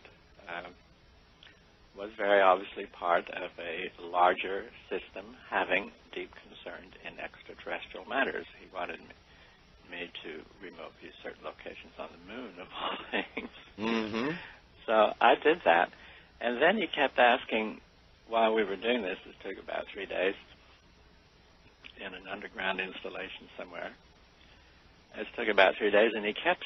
was very obviously part of a larger system having deep concern in extraterrestrial matters. He wanted me to remote view certain locations on the moon, of all things. Mm-hmm. So I did that. And then he kept asking, while we were doing this, it took about 3 days in an underground installation somewhere. It took about 3 days, and he kept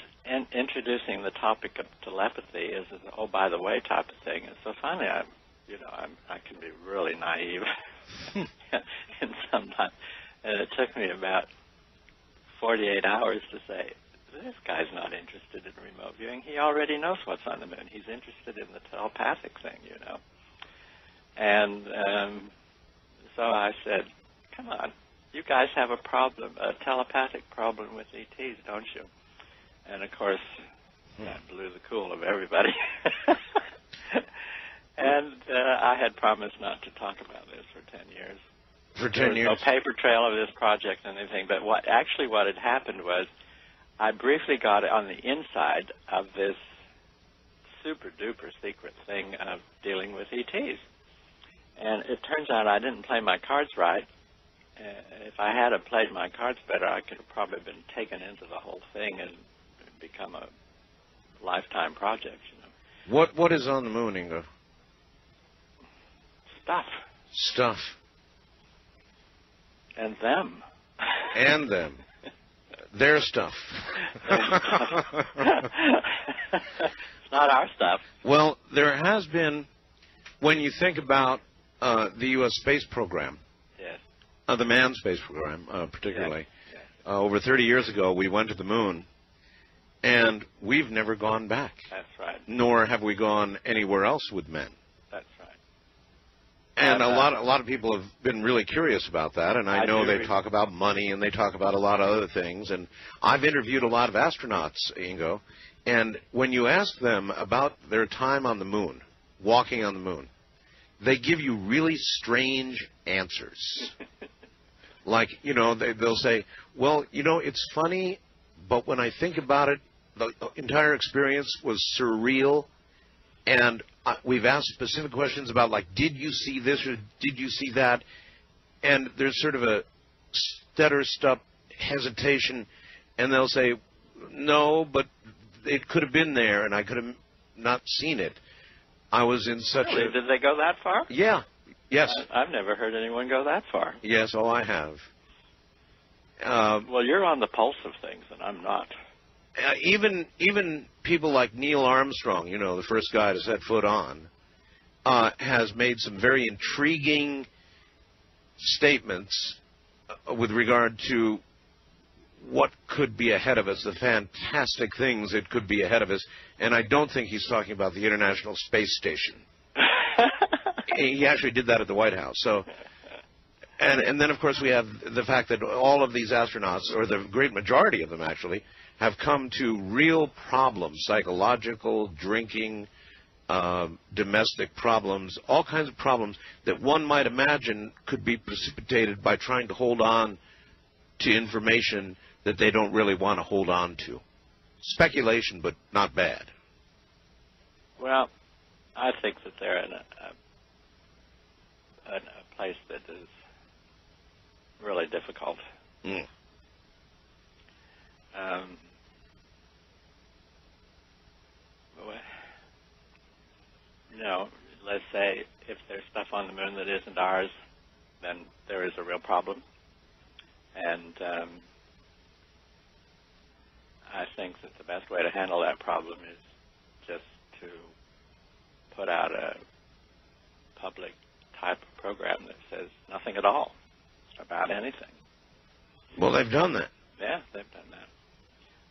introducing the topic of telepathy as an oh, by the way type of thing. And so finally, I can be really naive in some time. And it took me about 48 hours to say, this guy's not interested in remote viewing. He already knows what's on the moon. He's interested in the telepathic thing, you know. And so I said, come on, you guys have a problem, a telepathic problem with ETs, don't you? And, of course, that blew the cool of everybody. And I had promised not to talk about this for 10 years. For 10 years? There was no paper trail of this project and anything. But what had happened was I briefly got on the inside of this super-duper secret thing of dealing with ETs. And it turns out I didn't play my cards right. If I had played my cards better, I could have probably been taken into the whole thing and become a lifetime project, you know. What is on the moon, Ingo? Stuff. And them. And them. Their stuff. It's not our stuff. Well, there has been, when you think about the U.S. space program, yes. The manned space program particularly, yes. Over 30 years ago, we went to the moon, and we've never gone back. That's right. Nor have we gone anywhere else with men. That's right. And a lot of people have been really curious about that, and I know they talk about money and they talk about a lot of other things. And I've interviewed a lot of astronauts, Ingo, and when you ask them about their time on the moon, walking on the moon, they give you really strange answers. Like, you know, they'll say, well, you know, it's funny, but when I think about it, the entire experience was surreal, and we've asked specific questions about, like, did you see this or did you see that? And there's sort of a stutter-step hesitation, and they'll say, no, but it could have been there, and I could have not seen it. I was in such Did they go that far? Yeah. Yes. I've never heard anyone go that far. Yes, I have. Well, you're on the pulse of things, and I'm not. Even people like Neil Armstrong, the first guy to set foot on, has made some very intriguing statements with regard to what could be ahead of us, the fantastic things that could be ahead of us, and I don't think he's talking about the International Space Station. He actually did that at the White House. So, and then, of course, we have the fact that all of these astronauts, or the great majority of them actually, have come to real problems, psychological, drinking, domestic problems, all kinds of problems that one might imagine could be precipitated by trying to hold on to information that they don't really want to hold on to. Speculation, but not bad. Well, I think that they're in a place that is really difficult. Mm. Let's say if there's stuff on the moon that isn't ours, then there is a real problem. And I think that the best way to handle that problem is just to put out a public type of program that says nothing at all about anything. Well, they've done that. Yeah, they've done that.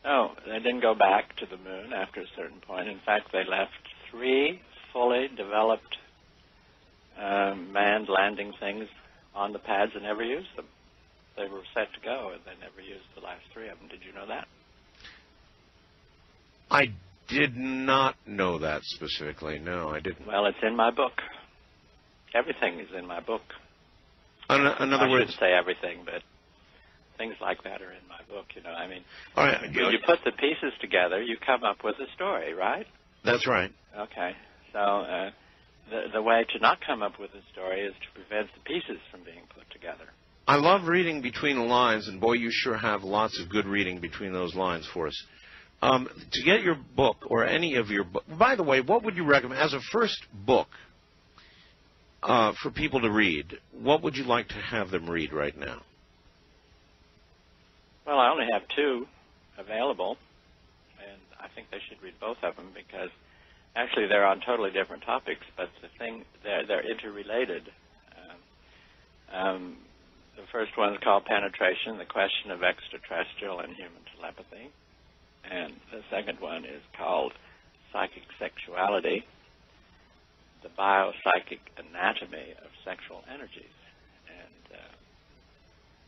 No, they didn't go back to the moon after a certain point. In fact, they left 3 fully developed manned landing things on the pads and never used them. They were set to go, and they never used the last 3 of them. Did you know that? I did not know that specifically. No, I didn't. Well, it's in my book. Everything is in my book. In other words, I shouldn't say everything, but things like that are in my book. I mean, all right, when you put the pieces together, you come up with a story, right? That's right. Okay. So the way to not come up with a story is to prevent the pieces from being put together. I love reading between the lines, and boy, you sure have lots of good reading between those lines for us. To get your book, or any of your book, by the way, what would you recommend as a first book for people to read? What would you like to have them read right now? Well, I only have 2 available, and I think they should read both of them because actually they're on totally different topics, but they're interrelated. The first one is called Penetration, the Question of Extraterrestrial and Human Telepathy. And the second one is called Psychic Sexuality, the Biopsychic Anatomy of Sexual Energies. And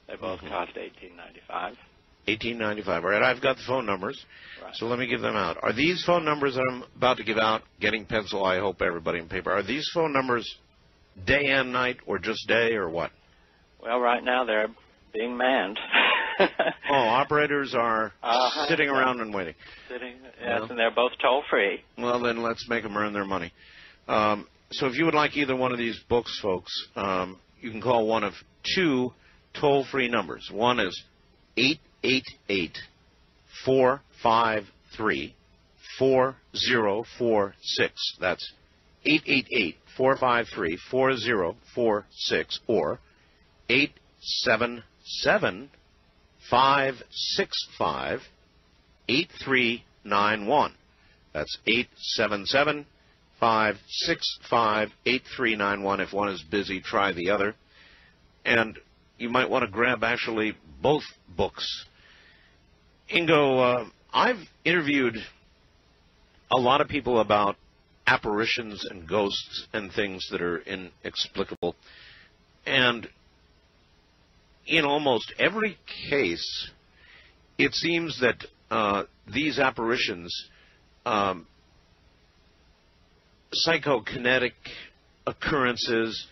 they both cost $18.95. $18.95. All right, I've got the phone numbers, right. So let me give them out. Are these phone numbers that I'm about to give out, getting pencil, I hope everybody in paper, are these phone numbers day and night, or just day, or what? Well, right now they're being manned. Oh, operators are sitting around and waiting. Yes, and they're both toll-free. Well, then let's make them earn their money. So if you would like either one of these books, folks, you can call one of 2 toll-free numbers. One is 888-453-4046. That's 888-453-4046, or 877-565-8391. That's 877-565-8391. If one is busy, try the other. And you might want to grab actually both books. Ingo, I've interviewed a lot of people about apparitions and ghosts and things that are inexplicable. And in almost every case, it seems that these apparitions, psychokinetic occurrences,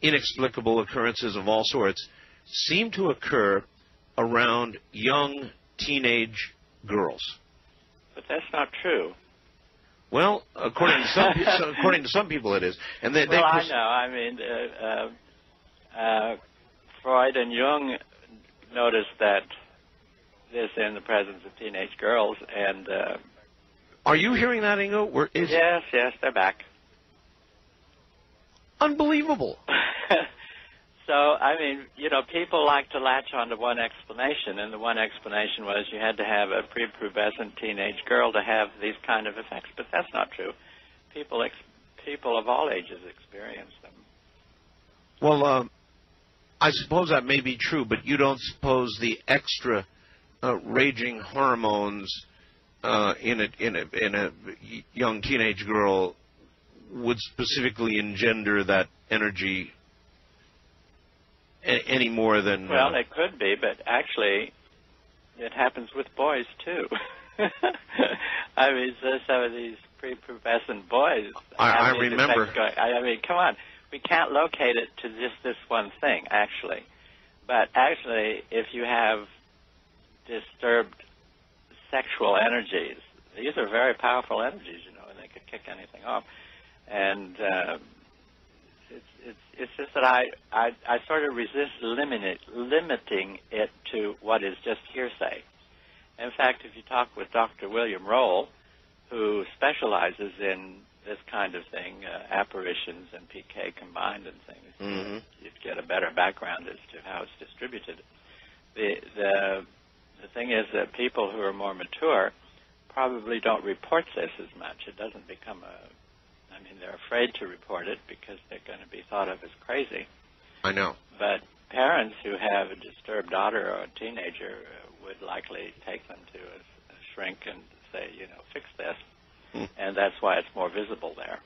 inexplicable occurrences of all sorts, seem to occur around young teenage girls. But that's not true. Well, according to some people, it is. And I know. I mean, Freud and Jung noticed that this in the presence of teenage girls, and are you hearing that, Ingo? Yes, they're back. Unbelievable. So, I mean, you know, people like to latch onto one explanation, and the one explanation was you had to have a prepubescent teenage girl to have these kind of effects, but that's not true. People of all ages experience them. Well, I suppose that may be true, but you don't suppose the extra raging hormones in a young teenage girl would specifically engender that energy any more than... Well, it could be, but actually it happens with boys, too. I mean, some of these prepubescent boys... I remember. I mean, come on. We can't locate it to just this one thing, actually. But actually, if you have disturbed sexual energies, these are very powerful energies, you know, and they could kick anything off. And it's just that I sort of resist limiting it to what is just hearsay. In fact, if you talk with Dr. William Roll, who specializes in this kind of thing, apparitions and PK combined and things, you'd get a better background as to how it's distributed. The thing is that people who are more mature probably don't report this as much. It doesn't become I mean, they're afraid to report it because they're going to be thought of as crazy. I know. But parents who have a disturbed daughter or a teenager would likely take them to a shrink and say, you know, fix this. And that's why it's more visible there.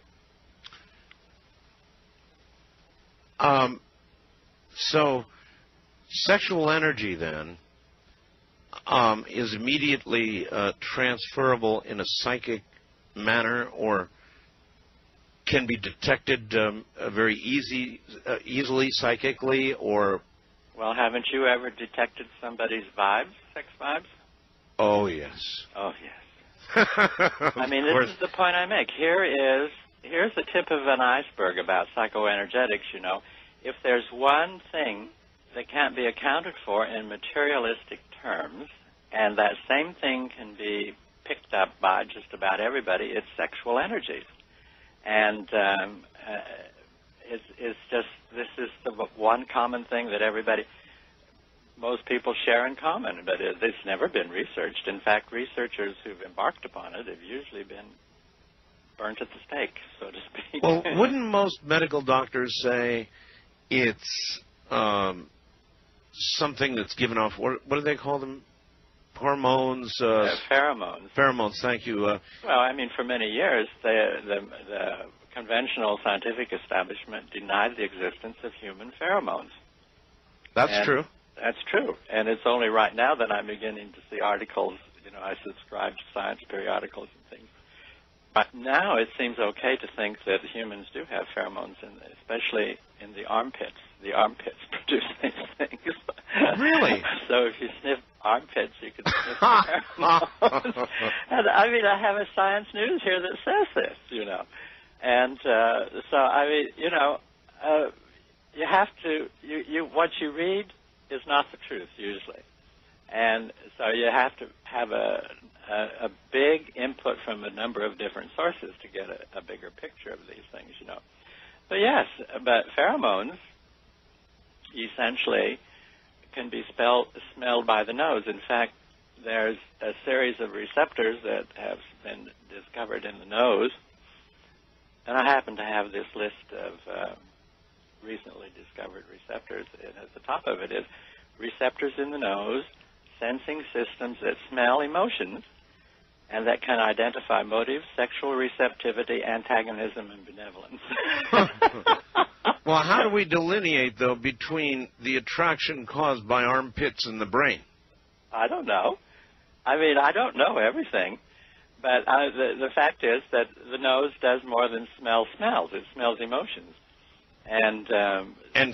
So sexual energy, then, is immediately transferable in a psychic manner, or can be detected very easily psychically, or... Well, haven't you ever detected somebody's vibes, sex vibes? Oh, yes. Oh, yes. I mean, this is the point I make. Here's the tip of an iceberg about psychoenergetics, you know. If there's one thing that can't be accounted for in materialistic terms, and that same thing can be picked up by just about everybody, it's sexual energies. And it's just, this is the one common thing that most people share in common, but it's never been researched. In fact, researchers who've embarked upon it have usually been burnt at the stake, so to speak. Well, wouldn't most medical doctors say it's something that's given off, what do they call them? Hormones? Pheromones. Pheromones, thank you. Well, I mean, for many years, the conventional scientific establishment denied the existence of human pheromones. That's true. That's true. And it's only right now that I'm beginning to see articles, you know, I subscribe to science periodicals and things. But now it seems okay to think that humans do have pheromones, especially in the armpits. The armpits produce these things. Really? So if you sniff armpits, you can sniff pheromones. And I mean, I have a Science News here that says this, you know. And so, I mean, you know, you have to, what you read is not the truth, usually. And so you have to have a big input from a number of different sources to get a bigger picture of these things, you know. But yes, but pheromones essentially can be smelled by the nose. In fact, there's a series of receptors that have been discovered in the nose. And I happen to have this list of recently discovered receptors, and at the top of it is receptors in the nose, sensing systems that smell emotions, and that can identify motives, sexual receptivity, antagonism, and benevolence. Well, how do we delineate, though, between the attraction caused by armpits and the brain? I don't know. I mean, I don't know everything. But the fact is that the nose does more than smell smells. It smells emotions. And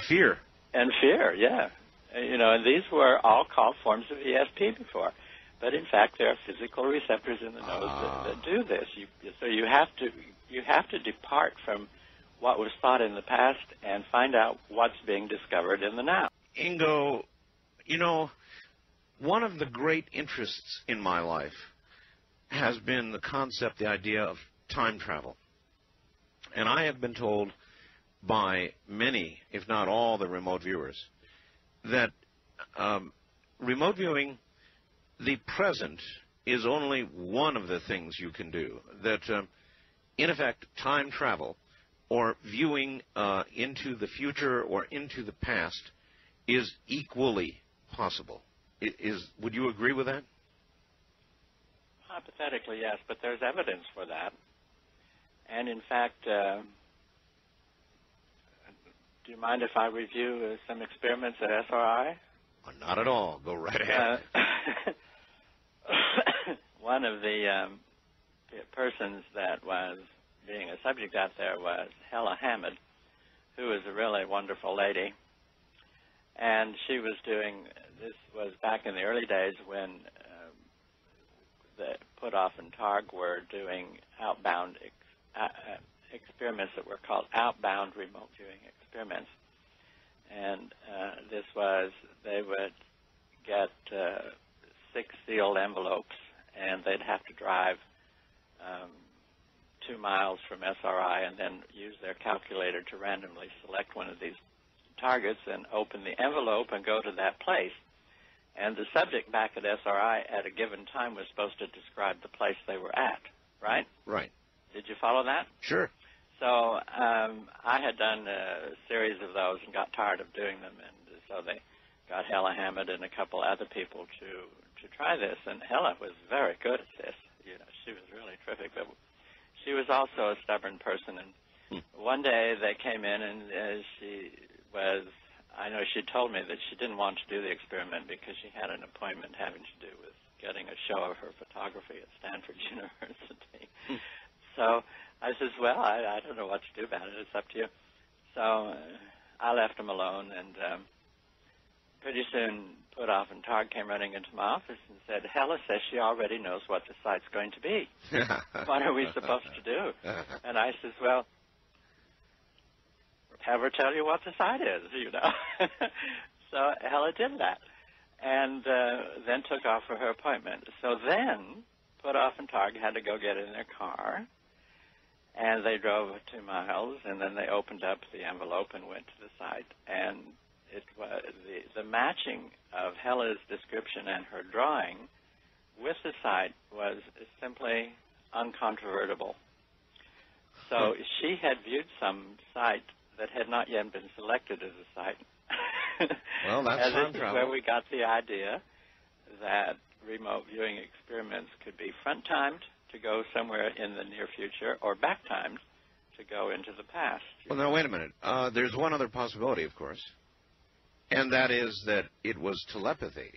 fear. And fear, yeah. You know, and these were all called forms of ESP before. But in fact, there are physical receptors in the nose that do this. So you have to depart from what was thought in the past and find out what's being discovered in the now. Ingo, you know, one of the great interests in my life has been the concept, the idea of time travel. And I have been told by many, if not all, the remote viewers, that remote viewing, the present, is only one of the things you can do. That, in effect, time travel or viewing into the future or into the past is equally possible. Would you agree with that? Hypothetically, yes, but there's evidence for that. And in fact, do you mind if I review some experiments at SRI? Oh, not at all. Go right ahead. One of the persons that was being a subject out there was Hella Hammond, who is a really wonderful lady. And she was doing, this was back in the early days when the Puthoff and Targ were doing outbound experiments that were called outbound remote viewing experiments. And this was, they would get 6 sealed envelopes, and they'd have to drive 2 miles from SRI and then use their calculator to randomly select one of these targets and open the envelope and go to that place. And the subject back at SRI at a given time was supposed to describe the place they were at, right? Right. Did you follow that? Sure. So I had done a series of those and got tired of doing them, and so they got Hella Hammond and a couple other people to try this. And Hella was very good at this. You know, she was really terrific, but she was also a stubborn person. And one day they came in, and she was, I know she told me that she didn't want to do the experiment because she had an appointment having to do with getting a show of her photography at Stanford University. So I says, well, I don't know what to do about it. It's up to you. So I left them alone, and pretty soon Puthoff and Targ came running into my office and said, Hella says she already knows what the site's going to be. What are we supposed to do? And I says, well, have her tell you what the site is, you know. So Hella did that, and then took off for her appointment. So then Puthoff and Targ had to go get in their car, and they drove 2 miles, and then they opened up the envelope and went to the site. And it was the matching of Hella's description and her drawing with the site was simply uncontrovertible. So she had viewed some site that had not yet been selected as a site. Well, that's and time this travel. is where we got the idea that remote viewing experiments could be front-timed to go somewhere in the near future, or back-timed to go into the past. Well, now, wait a minute. There's one other possibility, of course, and that is that it was telepathy.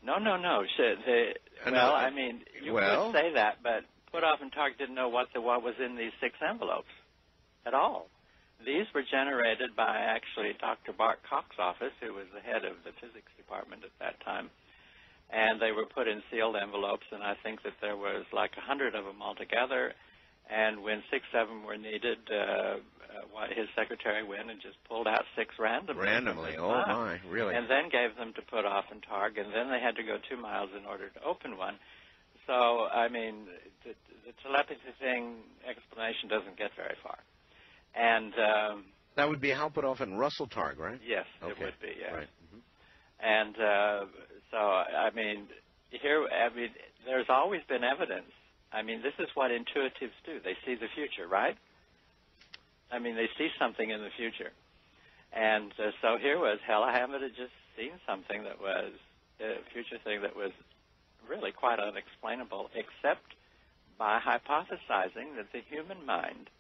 No. Well, I mean, you could say that, but Puthoff and Targ didn't know what was in these 6 envelopes at all. These were generated by actually Dr. Bart Koch's office, who was the head of the physics department at that time. And they were put in sealed envelopes, and I think that there was like 100 of them altogether. And when 6 of them were needed, his secretary went and just pulled out 6 randomly. Randomly, oh my, really? And then gave them to Puthoff and Targ, and then they had to go 2 miles in order to open one. So, I mean, the telepathy thing explanation doesn't get very far. And that would be Hal Puthoff and Russell Targ, right? Yes, okay. It would be, yes. Right. And so, I mean, there's always been evidence. I mean, this is what intuitives do. They see the future, right? I mean, they see something in the future. And so here was Hella Hammond had just seen something that was a future thing that was really quite unexplainable, except by hypothesizing that the human mind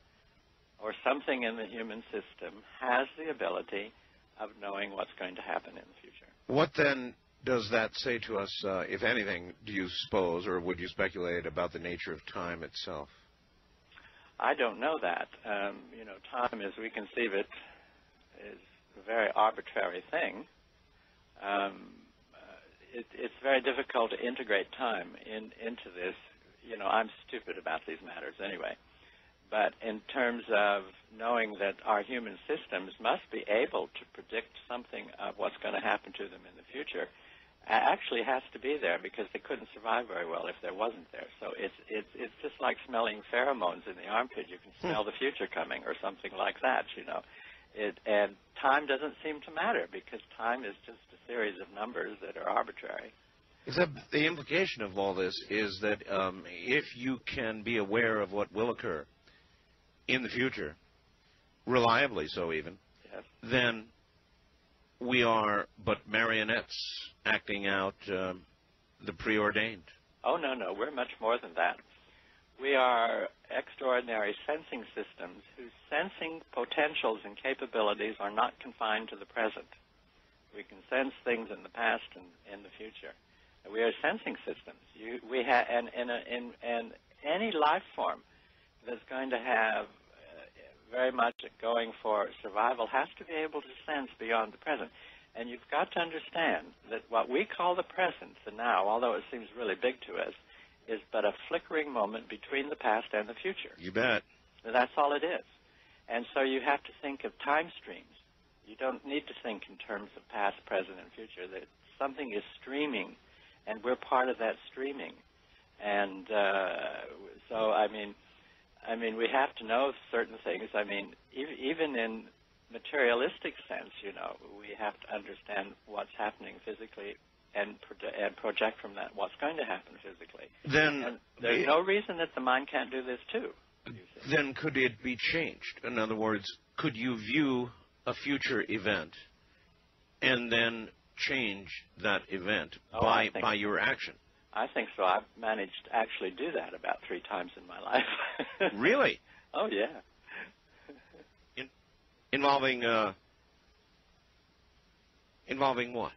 or something in the human system has the ability of knowing what's going to happen in the future. What then does that say to us, if anything, do you suppose, or would you speculate about the nature of time itself? I don't know that. Time as we conceive it is a very arbitrary thing. It's very difficult to integrate time into this. I'm stupid about these matters anyway. But in terms of knowing that our human systems must be able to predict something of what's going to happen to them in the future, actually has to be there because they couldn't survive very well if there wasn't there. So it's just like smelling pheromones in the armpit. You can smell the future coming or something like that, you know. And time doesn't seem to matter because time is just a series of numbers that are arbitrary. Except the implication of all this is that if you can be aware of what will occur in the future, reliably so even, yes, then we are but marionettes acting out the preordained. Oh, no, we're much more than that. We are extraordinary sensing systems whose sensing potentials and capabilities are not confined to the present. We can sense things in the past and in the future. We are sensing systems. And any life form that's going to have very much going for survival has to be able to sense beyond the present. And you've got to understand that what we call the present, the now, although it seems really big to us, is but a flickering moment between the past and the future. You bet. That's all it is. And so you have to think of time streams. You don't need to think in terms of past, present, and future. That something is streaming, and we're part of that streaming. And so, I mean, we have to know certain things. I mean, even in materialistic sense, you know, we have to understand what's happening physically and project from that what's going to happen physically. Then there's no reason that the mind can't do this too. Then could it be changed? In other words, could you view a future event and then change that event by your action? I think so. I've managed to actually do that about 3 times in my life. Really? Oh, yeah. Involving what?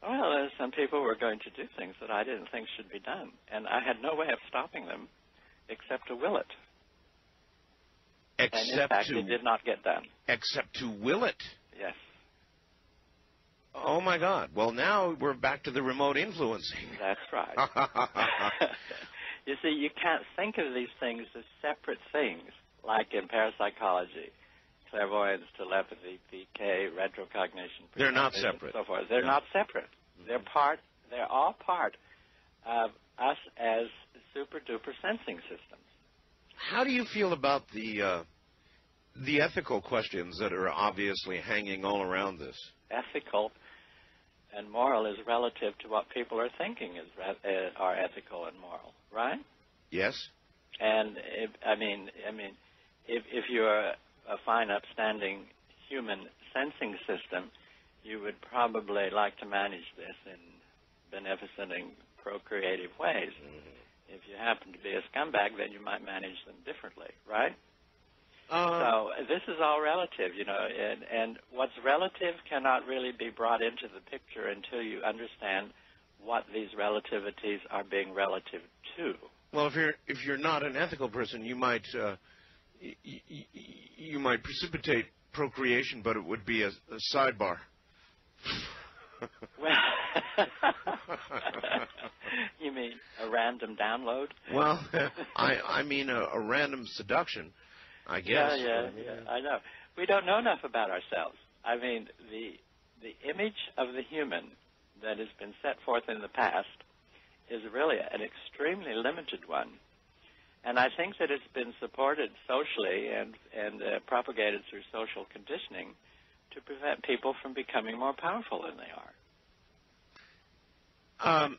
Well, some people were going to do things that I didn't think should be done, and I had no way of stopping them except to will it. And in fact, it did not get done. Except to will it? Yes. Oh, my God. Well, now we're back to the remote influencing. That's right. You see, you can't think of these things as separate things, like in parapsychology, clairvoyance, telepathy, PK, retrocognition. They're not separate. So forth. They're not separate. Mm-hmm. They're all part of us as super-duper sensing systems. How do you feel about the ethical questions that are obviously hanging all around this? Ethical and moral is relative to what people are thinking are ethical and moral, right? Yes. And if you're a fine, upstanding human sensing system, you would probably like to manage this in beneficent and procreative ways. Mm-hmm. If you happen to be a scumbag, then you might manage them differently, right? So this is all relative, you know, and what's relative cannot really be brought into the picture until you understand what these relativities are being relative to. Well, if you're not an ethical person, you might precipitate procreation, but it would be a sidebar. Well, you mean a random download? Well, I mean a random seduction, I guess. Yeah, I know. We don't know enough about ourselves. I mean, the image of the human that has been set forth in the past is really an extremely limited one. And I think that it's been supported socially and propagated through social conditioning to prevent people from becoming more powerful than they are.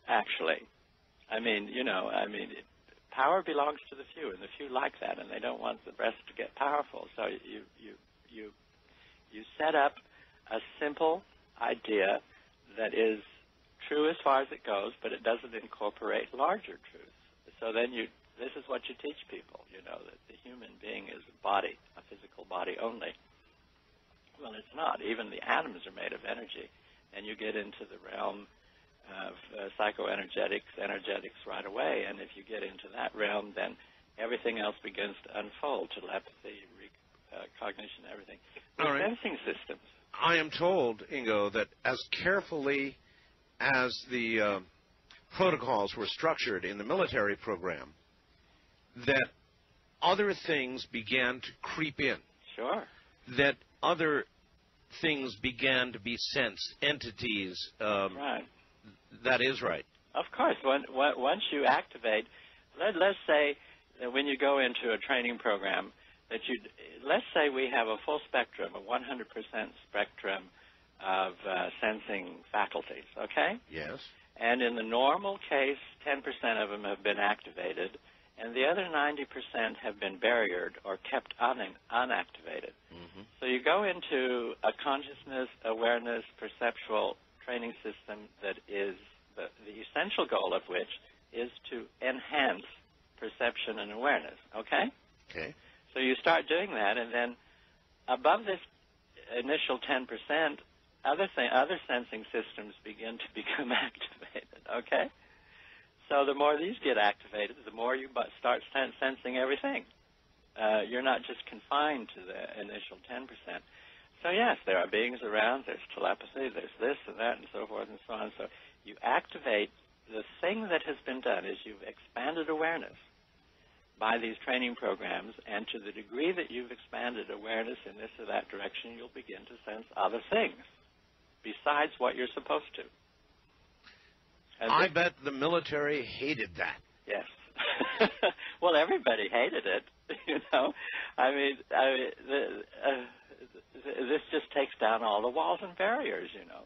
Actually. Power belongs to the few, and the few like that, and they don't want the rest to get powerful. So you set up a simple idea that is true as far as it goes, but it doesn't incorporate larger truths. So then this is what you teach people, you know, that the human being is a body, a physical body only. Well, it's not. Even the atoms are made of energy, and you get into the realm of psychoenergetics, energetics right away, and if you get into that realm, then everything else begins to unfold, telepathy, cognition, everything. All right. Sensing systems. I am told, Ingo, that as carefully as the protocols were structured in the military program, that other things began to creep in. Sure. That other things began to be sensed, entities, right. that is right. Of course. Once you activate, let's say that when you go into a training program, let's say we have a full spectrum, a 100% spectrum of sensing faculties, okay? Yes. And in the normal case, 10% of them have been activated, and the other 90% have been barriered or kept unactivated. Mm-hmm. So you go into a consciousness, awareness, perceptual training system that is the essential goal of which is to enhance perception and awareness, okay? Okay. So you start doing that, and then above this initial 10%, other sensing systems begin to become activated, okay? So the more these get activated, the more you start sensing everything. You're not just confined to the initial 10%. So, yes, there are beings around, there's telepathy, there's this and that and so forth and so on. So you activate. The thing that has been done is you've expanded awareness by these training programs, and to the degree that you've expanded awareness in this or that direction, you'll begin to sense other things besides what you're supposed to. And I bet the military hated that. Yes. Well, everybody hated it, you know. I mean this just takes down all the walls and barriers, you know.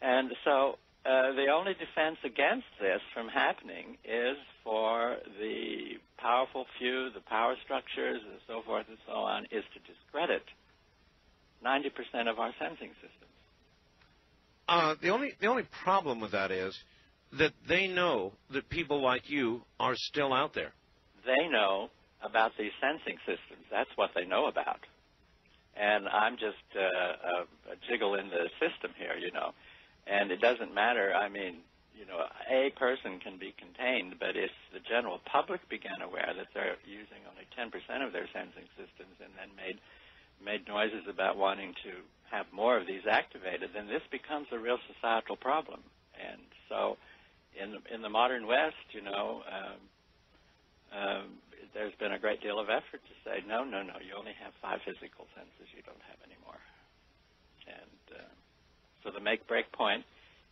And so the only defense against this from happening is for the powerful few, the power structures, and so forth and so on, is to discredit 90% of our sensing systems. The only problem with that is that they know that people like you are still out there. They know about these sensing systems. That's what they know about. And I'm just a jiggle in the system here, you know. And it doesn't matter. I mean, you know, a person can be contained, but if the general public began aware that they're using only 10% of their sensing systems and then made noises about wanting to have more of these activated, then this becomes a real societal problem. And so in the modern West, you know, there's been a great deal of effort to say, no, you only have 5 physical senses, you don't have any more. And so the make-break point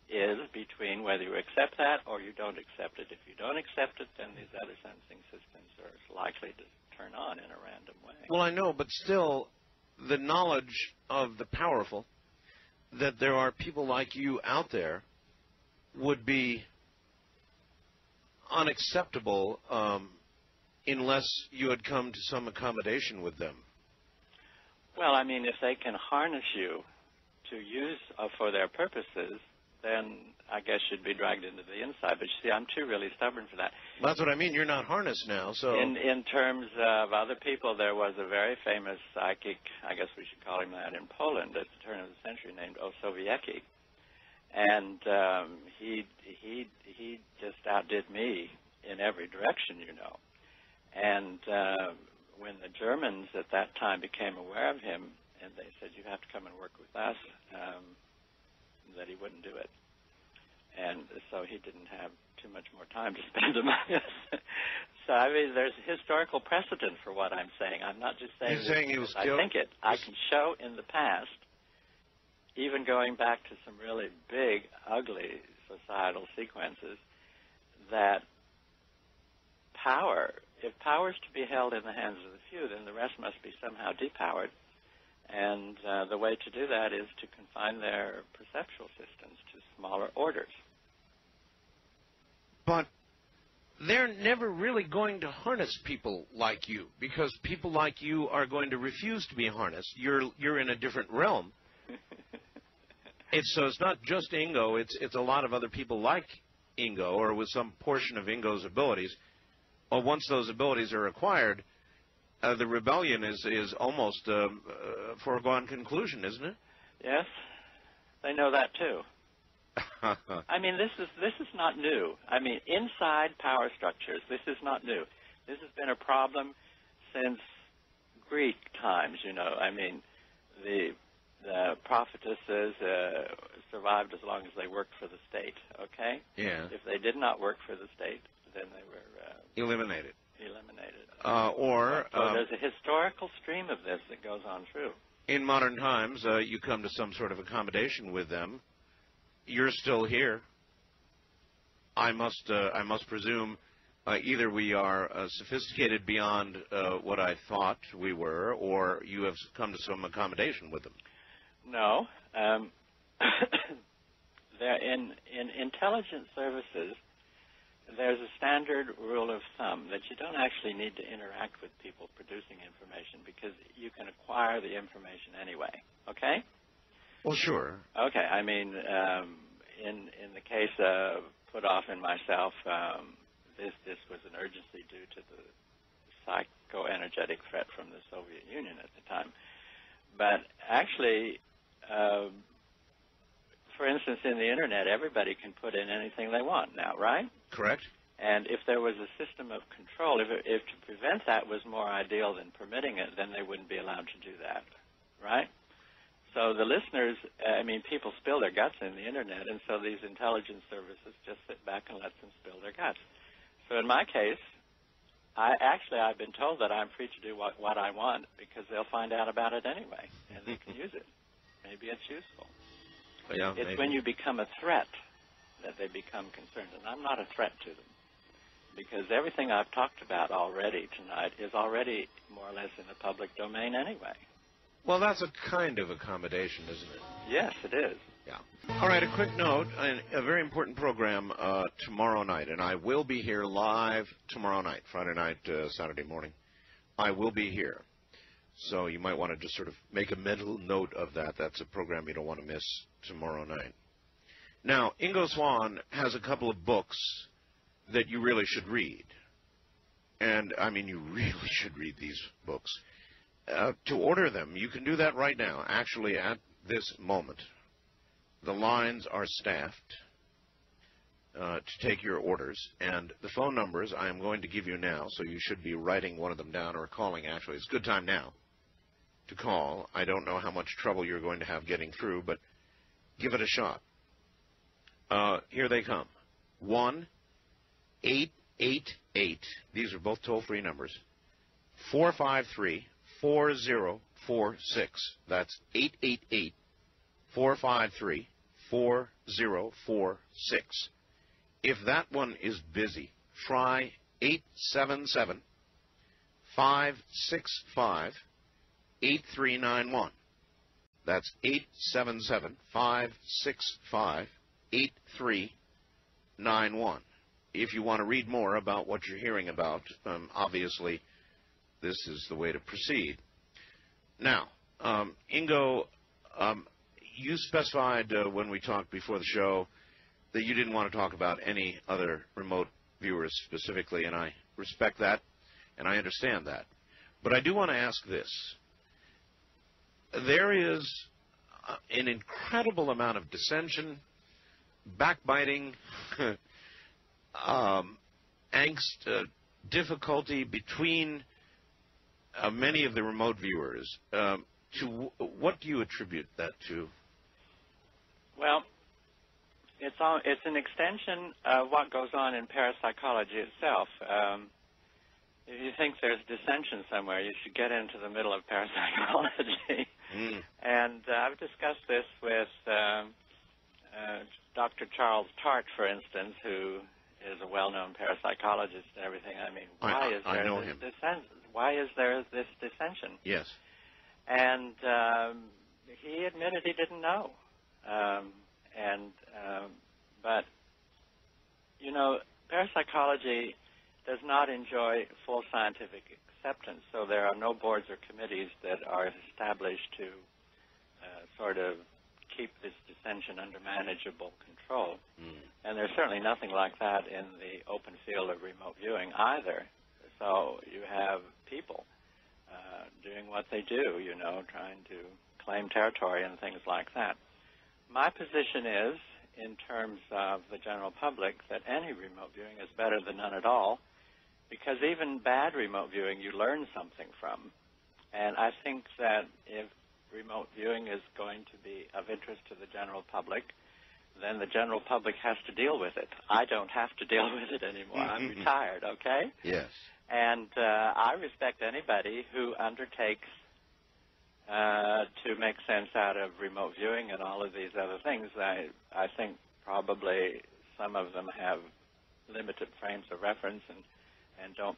is between whether you accept that or you don't accept it. If you don't accept it, then these other sensing systems are likely to turn on in a random way. Well, I know, but still, the knowledge of the powerful that there are people like you out there would be unacceptable unless you had come to some accommodation with them. Well, I mean, if they can harness you to use for their purposes, then I guess you'd be dragged into the inside. But you see, I'm too really stubborn for that. Well, that's what I mean. You're not harnessed now. So in terms of other people, there was a very famous psychic, I guess we should call him that, in Poland at the turn of the century, named Osowiecki. And he just outdid me in every direction, you know. And when the Germans at that time became aware of him, and they said, you have to come and work with us, that he wouldn't do it. And so he didn't have too much more time to spend among us. So, I mean, there's historical precedent for what I'm saying. I'm not just saying You're saying he was I killed? think it. I can show in the past, even going back to some really big, ugly societal sequences, that power, if power is to be held in the hands of the few, then the rest must be somehow depowered. And the way to do that is to confine their perceptual systems to smaller orders. But they're never really going to harness people like you, because people like you are going to refuse to be harnessed. You're in a different realm. So it's not just Ingo. It's a lot of other people like Ingo, or with some portion of Ingo's abilities. Well, once those abilities are acquired, the rebellion is almost a foregone conclusion, isn't it? Yes, they know that too. I mean, this is not new. I mean, inside power structures, this is not new. This has been a problem since Greek times. You know, I mean, the prophetesses survived as long as they worked for the state. Okay. Yeah. If they did not work for the state, then they were eliminated. So there's a historical stream of this that goes on through. In modern times, you come to some sort of accommodation with them. You're still here. I must presume either we are sophisticated beyond what I thought we were, or you have come to some accommodation with them. No. In intelligence services, there's a standard rule of thumb that you don't actually need to interact with people producing information because you can acquire the information anyway. Okay? Well, sure. Okay. I mean, in the case of Puthoff and myself, this was an urgency due to the psychoenergetic threat from the Soviet Union at the time. But actually, for instance, in the Internet, everybody can put in anything they want now, right? Correct. And if there was a system of control, if to prevent that was more ideal than permitting it, then they wouldn't be allowed to do that, right? So the listeners, I mean, people spill their guts in the Internet, and so these intelligence services just sit back and let them spill their guts. So in my case, I've been told that I'm free to do what I want because they'll find out about it anyway, and they can use it. Maybe it's useful. Yeah, it's when you become a threat that they become concerned, and I'm not a threat to them because everything I've talked about already tonight is already more or less in the public domain anyway. Well, that's a kind of accommodation, isn't it? Yes, it is. Yeah. All right, a quick note, a very important program tomorrow night, and I will be here live tomorrow night, Friday night, Saturday morning. I will be here. So you might want to just sort of make a mental note of that. That's a program you don't want to miss tomorrow night. Now, Ingo Swann has a couple of books that you really should read. And, I mean, you really should read these books. To order them, you can do that right now, actually at this moment. The lines are staffed to take your orders, and the phone numbers I am going to give you now, so you should be writing one of them down or calling, actually. It's a good time now to call. I don't know how much trouble you're going to have getting through, but give it a shot. Here they come. 1-888, these are both toll-free numbers, 453-4046. That's 888-453-4046. If that one is busy, try 877-565-8391. That's 877-565-8391. If you want to read more about what you're hearing about, obviously this is the way to proceed. Now, Ingo, you specified when we talked before the show that you didn't want to talk about any other remote viewers specifically, and I respect that, and I understand that. But I do want to ask this. There is an incredible amount of dissension, backbiting, angst, difficulty between many of the remote viewers. What do you attribute that to? Well, it's an extension of what goes on in parapsychology itself. If you think there's dissension somewhere, you should get into the middle of parapsychology. And I've discussed this with Dr. Charles Tart, for instance, who is a well-known parapsychologist and everything. I mean, why is there this dissension? Yes. And he admitted he didn't know. But, you know, parapsychology does not enjoy full scientific acceptance, so there are no boards or committees that are established to sort of keep this dissension under manageable control. And there's certainly nothing like that in the open field of remote viewing either. So you have people doing what they do, you know, trying to claim territory and things like that. My position is, in terms of the general public, that any remote viewing is better than none at all, because even bad remote viewing you learn something from. And I think that if remote viewing is going to be of interest to the general public, then the general public has to deal with it. I don't have to deal with it anymore. I'm retired, okay? Yes. And I respect anybody who undertakes to make sense out of remote viewing and all of these other things. I think probably some of them have limited frames of reference and don't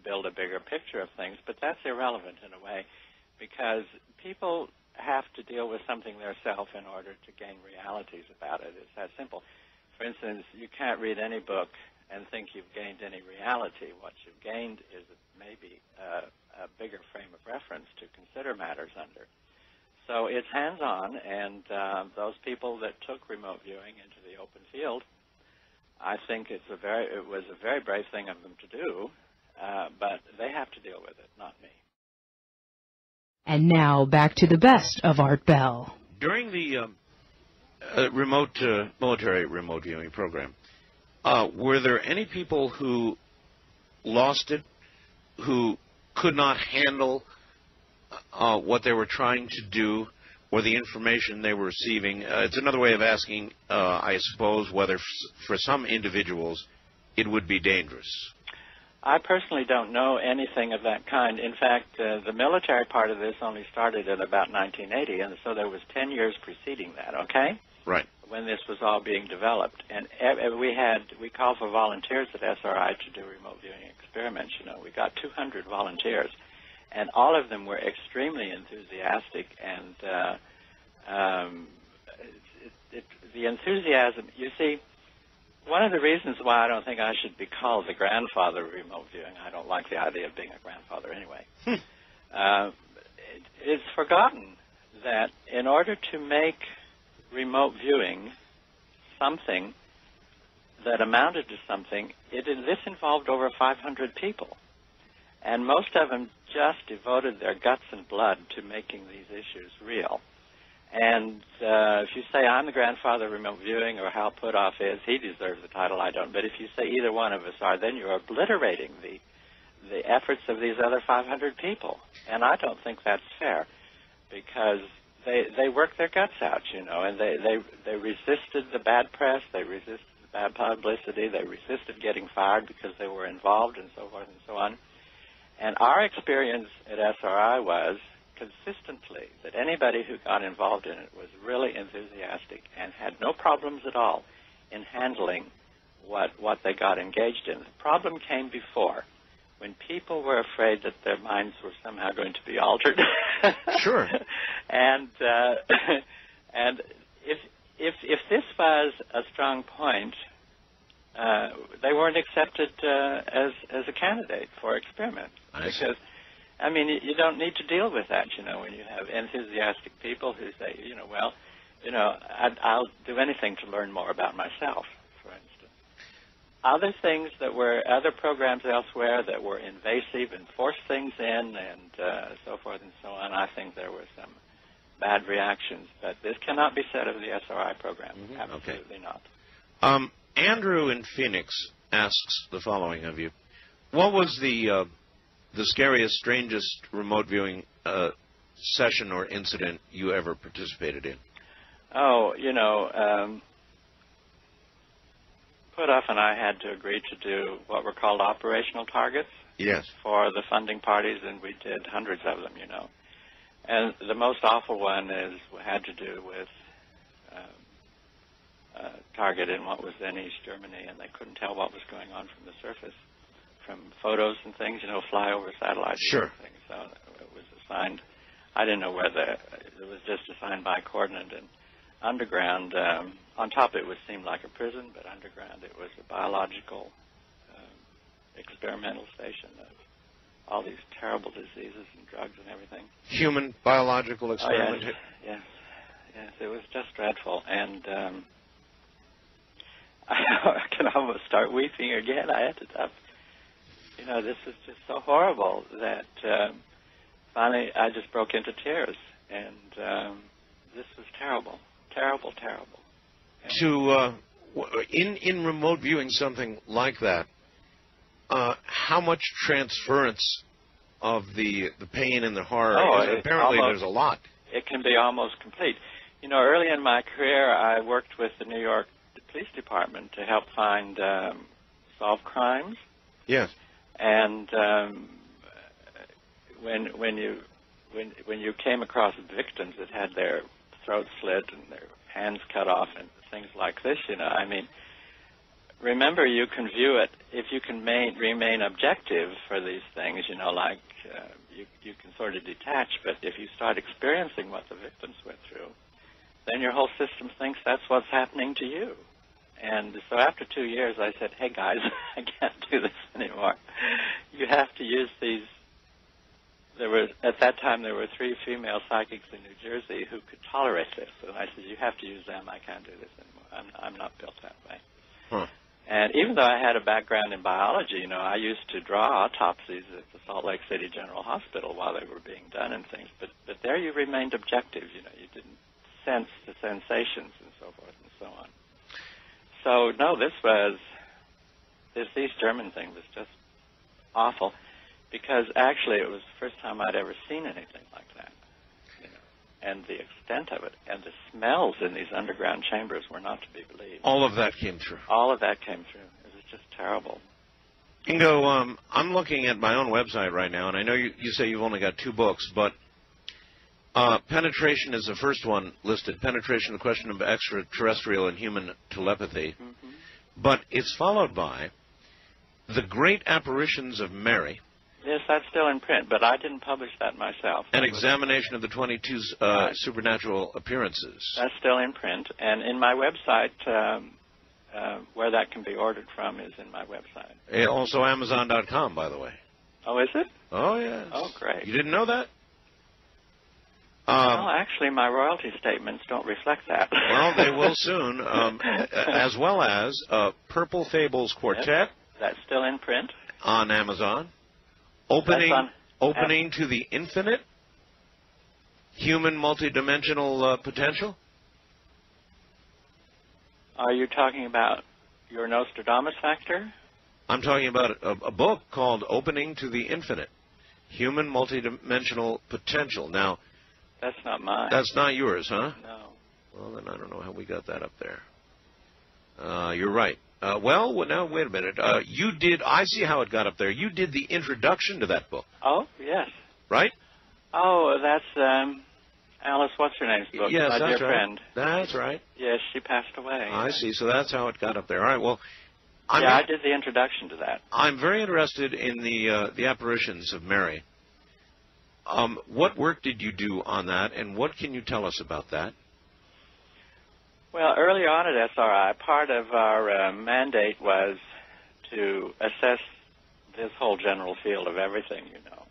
build a bigger picture of things. But that's irrelevant in a way, because people have to deal with something themselves in order to gain realities about it. It's that simple. For instance, you can't read any book and think you've gained any reality. What you've gained is maybe a bigger frame of reference to consider matters under. So it's hands-on, and those people that took remote viewing into the open field, I think it was a very brave thing of them to do, but they have to deal with it, not me. And now back to the best of Art Bell. During the military remote viewing program, were there any people who lost it, who could not handle what they were trying to do or the information they were receiving? It's another way of asking, I suppose, whether for some individuals it would be dangerous. I personally don't know anything of that kind. In fact, the military part of this only started at about 1980, and so there was 10 years preceding that, okay? Right. When this was all being developed. And we called for volunteers at SRI to do remote viewing experiments. You know, we got 200 volunteers, and all of them were extremely enthusiastic, and the enthusiasm, you see, one of the reasons why I don't think I should be called the grandfather of remote viewing, I don't like the idea of being a grandfather anyway, it's forgotten that in order to make remote viewing something that amounted to something, this involved over 500 people. And most of them just devoted their guts and blood to making these issues real. And if you say I'm the grandfather of remote viewing, or Hal Puthoff is, he deserves the title, I don't. But if you say either one of us are, then you're obliterating the efforts of these other 500 people. And I don't think that's fair, because they worked their guts out, you know, and they resisted the bad press, they resisted the bad publicity, they resisted getting fired because they were involved, and so forth and so on. And our experience at SRI was consistently that anybody who got involved in it was really enthusiastic and had no problems at all in handling what they got engaged in. The problem came before, when people were afraid that their minds were somehow going to be altered. Sure. And if this was a strong point, they weren't accepted as a candidate for experiment. Because, I mean, you don't need to deal with that, you know, when you have enthusiastic people who say, you know, well, you know, I'll do anything to learn more about myself, for instance. Other things that were, other programs elsewhere that were invasive and forced things in and so forth and so on, I think there were some bad reactions. But this cannot be said of the SRI program. Mm-hmm. Absolutely not. Andrew in Phoenix asks the following of you. What was the scariest, strangest remote viewing session or incident you ever participated in? Oh, you know, Puthoff and I had to agree to do what were called operational targets. Yes. For the funding parties, and we did hundreds of them, you know. And the most awful one had to do with target in what was then East Germany, and they couldn't tell what was going on from the surface, from photos and things, you know, fly over satellites. Sure. And things. So it was assigned. I didn't know whether it was just assigned by coordinate, and underground. On top, it would seem like a prison, but underground, it was a biological experimental station of all these terrible diseases and drugs and everything. Human biological experiment. Oh, yes. It was just dreadful, and I can almost start weeping again. I ended up, you know, this is just so horrible that finally I just broke into tears, and this was terrible, terrible, terrible. And in remote viewing something like that, how much transference of the pain and the horror? Apparently, there's a lot. It can be almost complete. You know, early in my career, I worked with the New York Police Department to help solve crimes. Yes. And when you came across victims that had their throats slit and their hands cut off and things like this, you know, I mean, remember, you can view it, if you can remain objective for these things, like you can sort of detach, but if you start experiencing what the victims went through, then your whole system thinks that's what's happening to you. And so after 2 years, I said, hey, guys, I can't do this anymore. You have to use these. At that time, there were 3 female psychics in New Jersey who could tolerate this. And I said, you have to use them. I can't do this anymore. I'm not built that way. Huh. And even though I had a background in biology, I used to draw autopsies at the Salt Lake City General Hospital while they were being done and things. But there you remained objective. You didn't sense the sensations and so forth and so on. So, no, this East German thing was just awful, because actually it was the first time I'd ever seen anything like that. And the extent of it, and the smells in these underground chambers were not to be believed. All of that came through. All of that came through. It was just terrible. Ingo, I'm looking at my own website right now, and I know you say you've only got 2 books, but Penetration is the first one listed, Penetration, the Question of Extraterrestrial and Human Telepathy. Mm-hmm. But it's followed by The Great Apparitions of Mary. Yes, that's still in print, but I didn't publish that myself. An Examination of the 22 Supernatural Appearances. That's still in print, and in my website, where that can be ordered from is in my website. Also Amazon.com, by the way. Oh, is it? Oh, yes. Oh, great. You didn't know that? Well, actually, my royalty statements don't reflect that. Well, they will soon, as well as Purple Fables Quartet. Yes, that's still in print. On Amazon. Opening to the Infinite, Human Multidimensional Potential. Are you talking about your Nostradamus factor? I'm talking about a book called Opening to the Infinite, Human Multidimensional Potential. Now, that's not mine. That's not yours, huh? No. Well, then I don't know how we got that up there. You're right. Well, now, wait a minute. You did, I see how it got up there. You did the introduction to that book. Oh, yes. Right? Oh, that's Alice What's-Her-Name's book, yes, my that's dear right. friend. That's right. Yes, she passed away. I see. So that's how it got up there. All right, well. I did the introduction to that. I'm very interested in the apparitions of Mary. What work did you do on that, and what can you tell us about that? Well, early on at SRI, part of our mandate was to assess this whole general field of everything,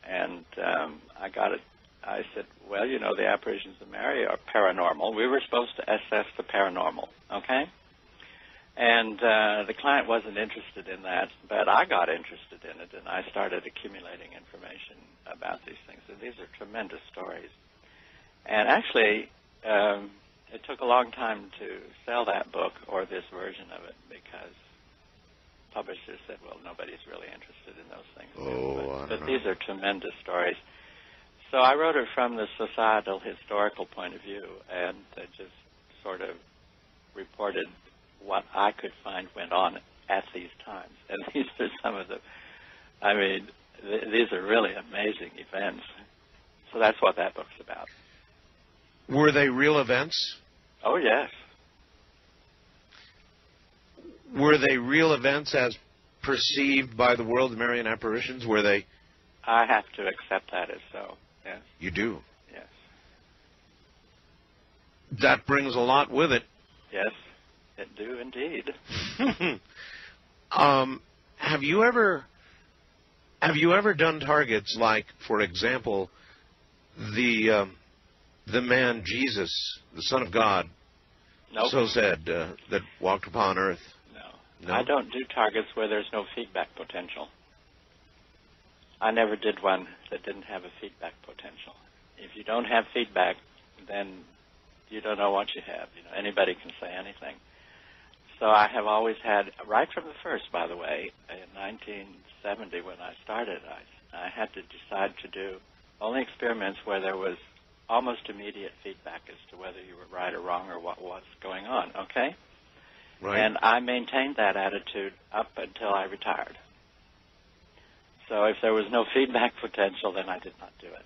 and I got it. I said, well, the apparitions of Mary are paranormal. We were supposed to assess the paranormal, okay? And the client wasn't interested in that, but I got interested in it, and I started accumulating information about these things. And these are tremendous stories. And actually, it took a long time to sell that book or this version of it because publishers said, well, nobody's really interested in those things. But these are tremendous stories. So I wrote it from the societal historical point of view and just sort of reported what I could find went on at these times. And these are some of the, these are really amazing events. So that's what that book's about. Were they real events? Oh, yes. Were they real events as perceived by the world, the Marian apparitions? Were they? I have to accept that as so, yes. You do? Yes. That brings a lot with it. Yes, it do indeed. Have you ever done targets like, for example, the man Jesus, the Son of God, nope. So said, that walked upon earth? No. I don't do targets where there's no feedback potential. I never did one that didn't have a feedback potential. If you don't have feedback, then you don't know what you have. Anybody can say anything. So I have always had, right from the first, by the way, in 1970 when I started, I had to decide to do only experiments where there was almost immediate feedback as to whether you were right or wrong or what was going on, okay? Right. And I maintained that attitude up until I retired. So if there was no feedback potential, then I did not do it.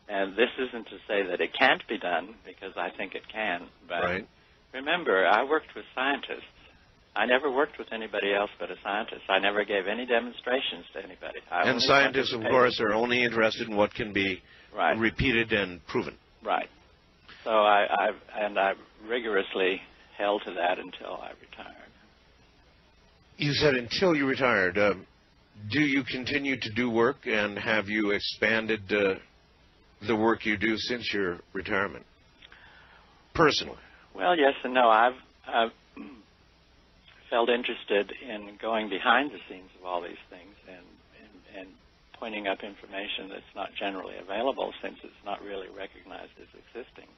And this isn't to say that it can't be done, because I think it can. But right. Remember, I worked with scientists, I never worked with anybody else but a scientist. I never gave any demonstrations to anybody. And scientists, of course, are only interested in what can be right. repeated and proven. Right. So I've rigorously held to that until I retired. You said until you retired. Do you continue to do work, and have you expanded the work you do since your retirement, personally? Well, yes and no. I've felt interested in going behind the scenes of all these things and pointing up information that's not generally available, since it's not really recognized as existing.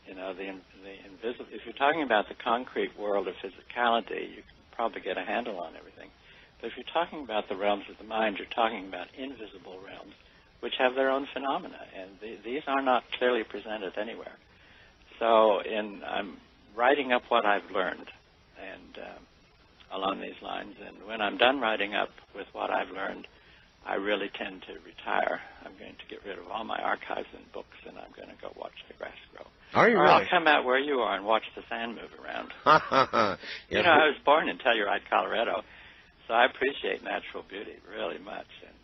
You know, the invisible. If you're talking about the concrete world of physicality, you can probably get a handle on everything. But if you're talking about the realms of the mind, you're talking about invisible realms, which have their own phenomena, and these are not clearly presented anywhere. So I'm writing up what I've learned, and along these lines. And when I'm done writing up with what I've learned, I really tend to retire. I'm going to get rid of all my archives and books, and I'm going to go watch the grass grow. Are you or really? I'll come out where you are and watch the sand move around. Yeah, you know, I was born in Telluride, Colorado, so I appreciate natural beauty really much. And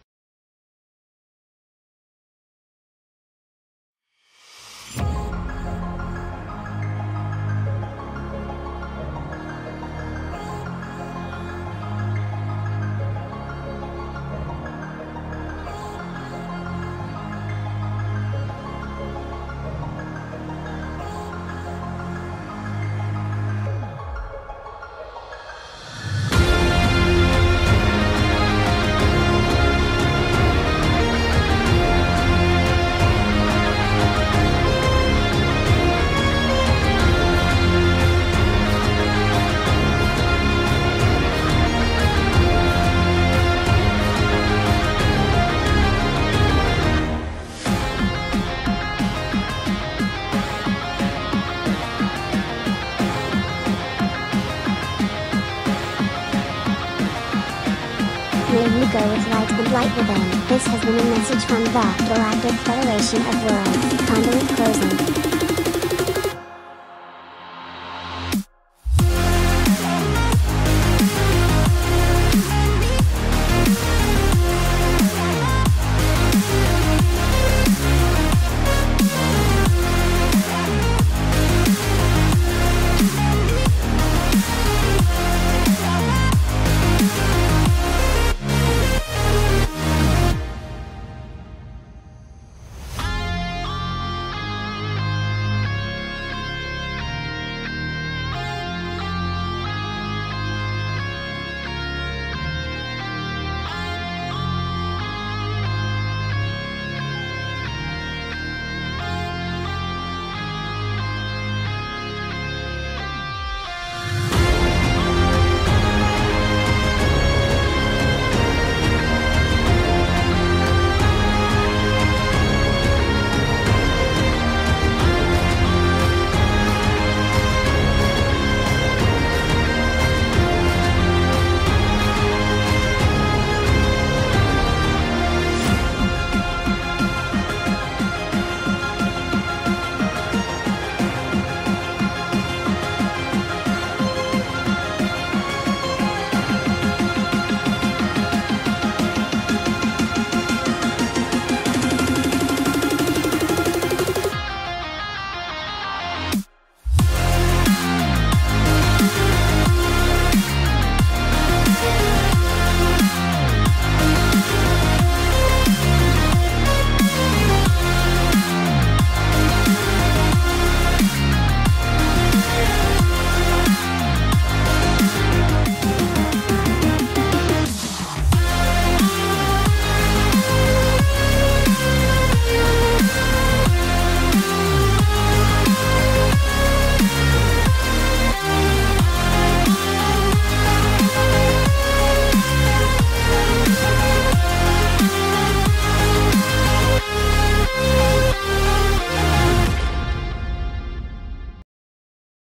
May you go with light and light within. This has been a message from the Galactic Federation of Worlds. Conduit closing.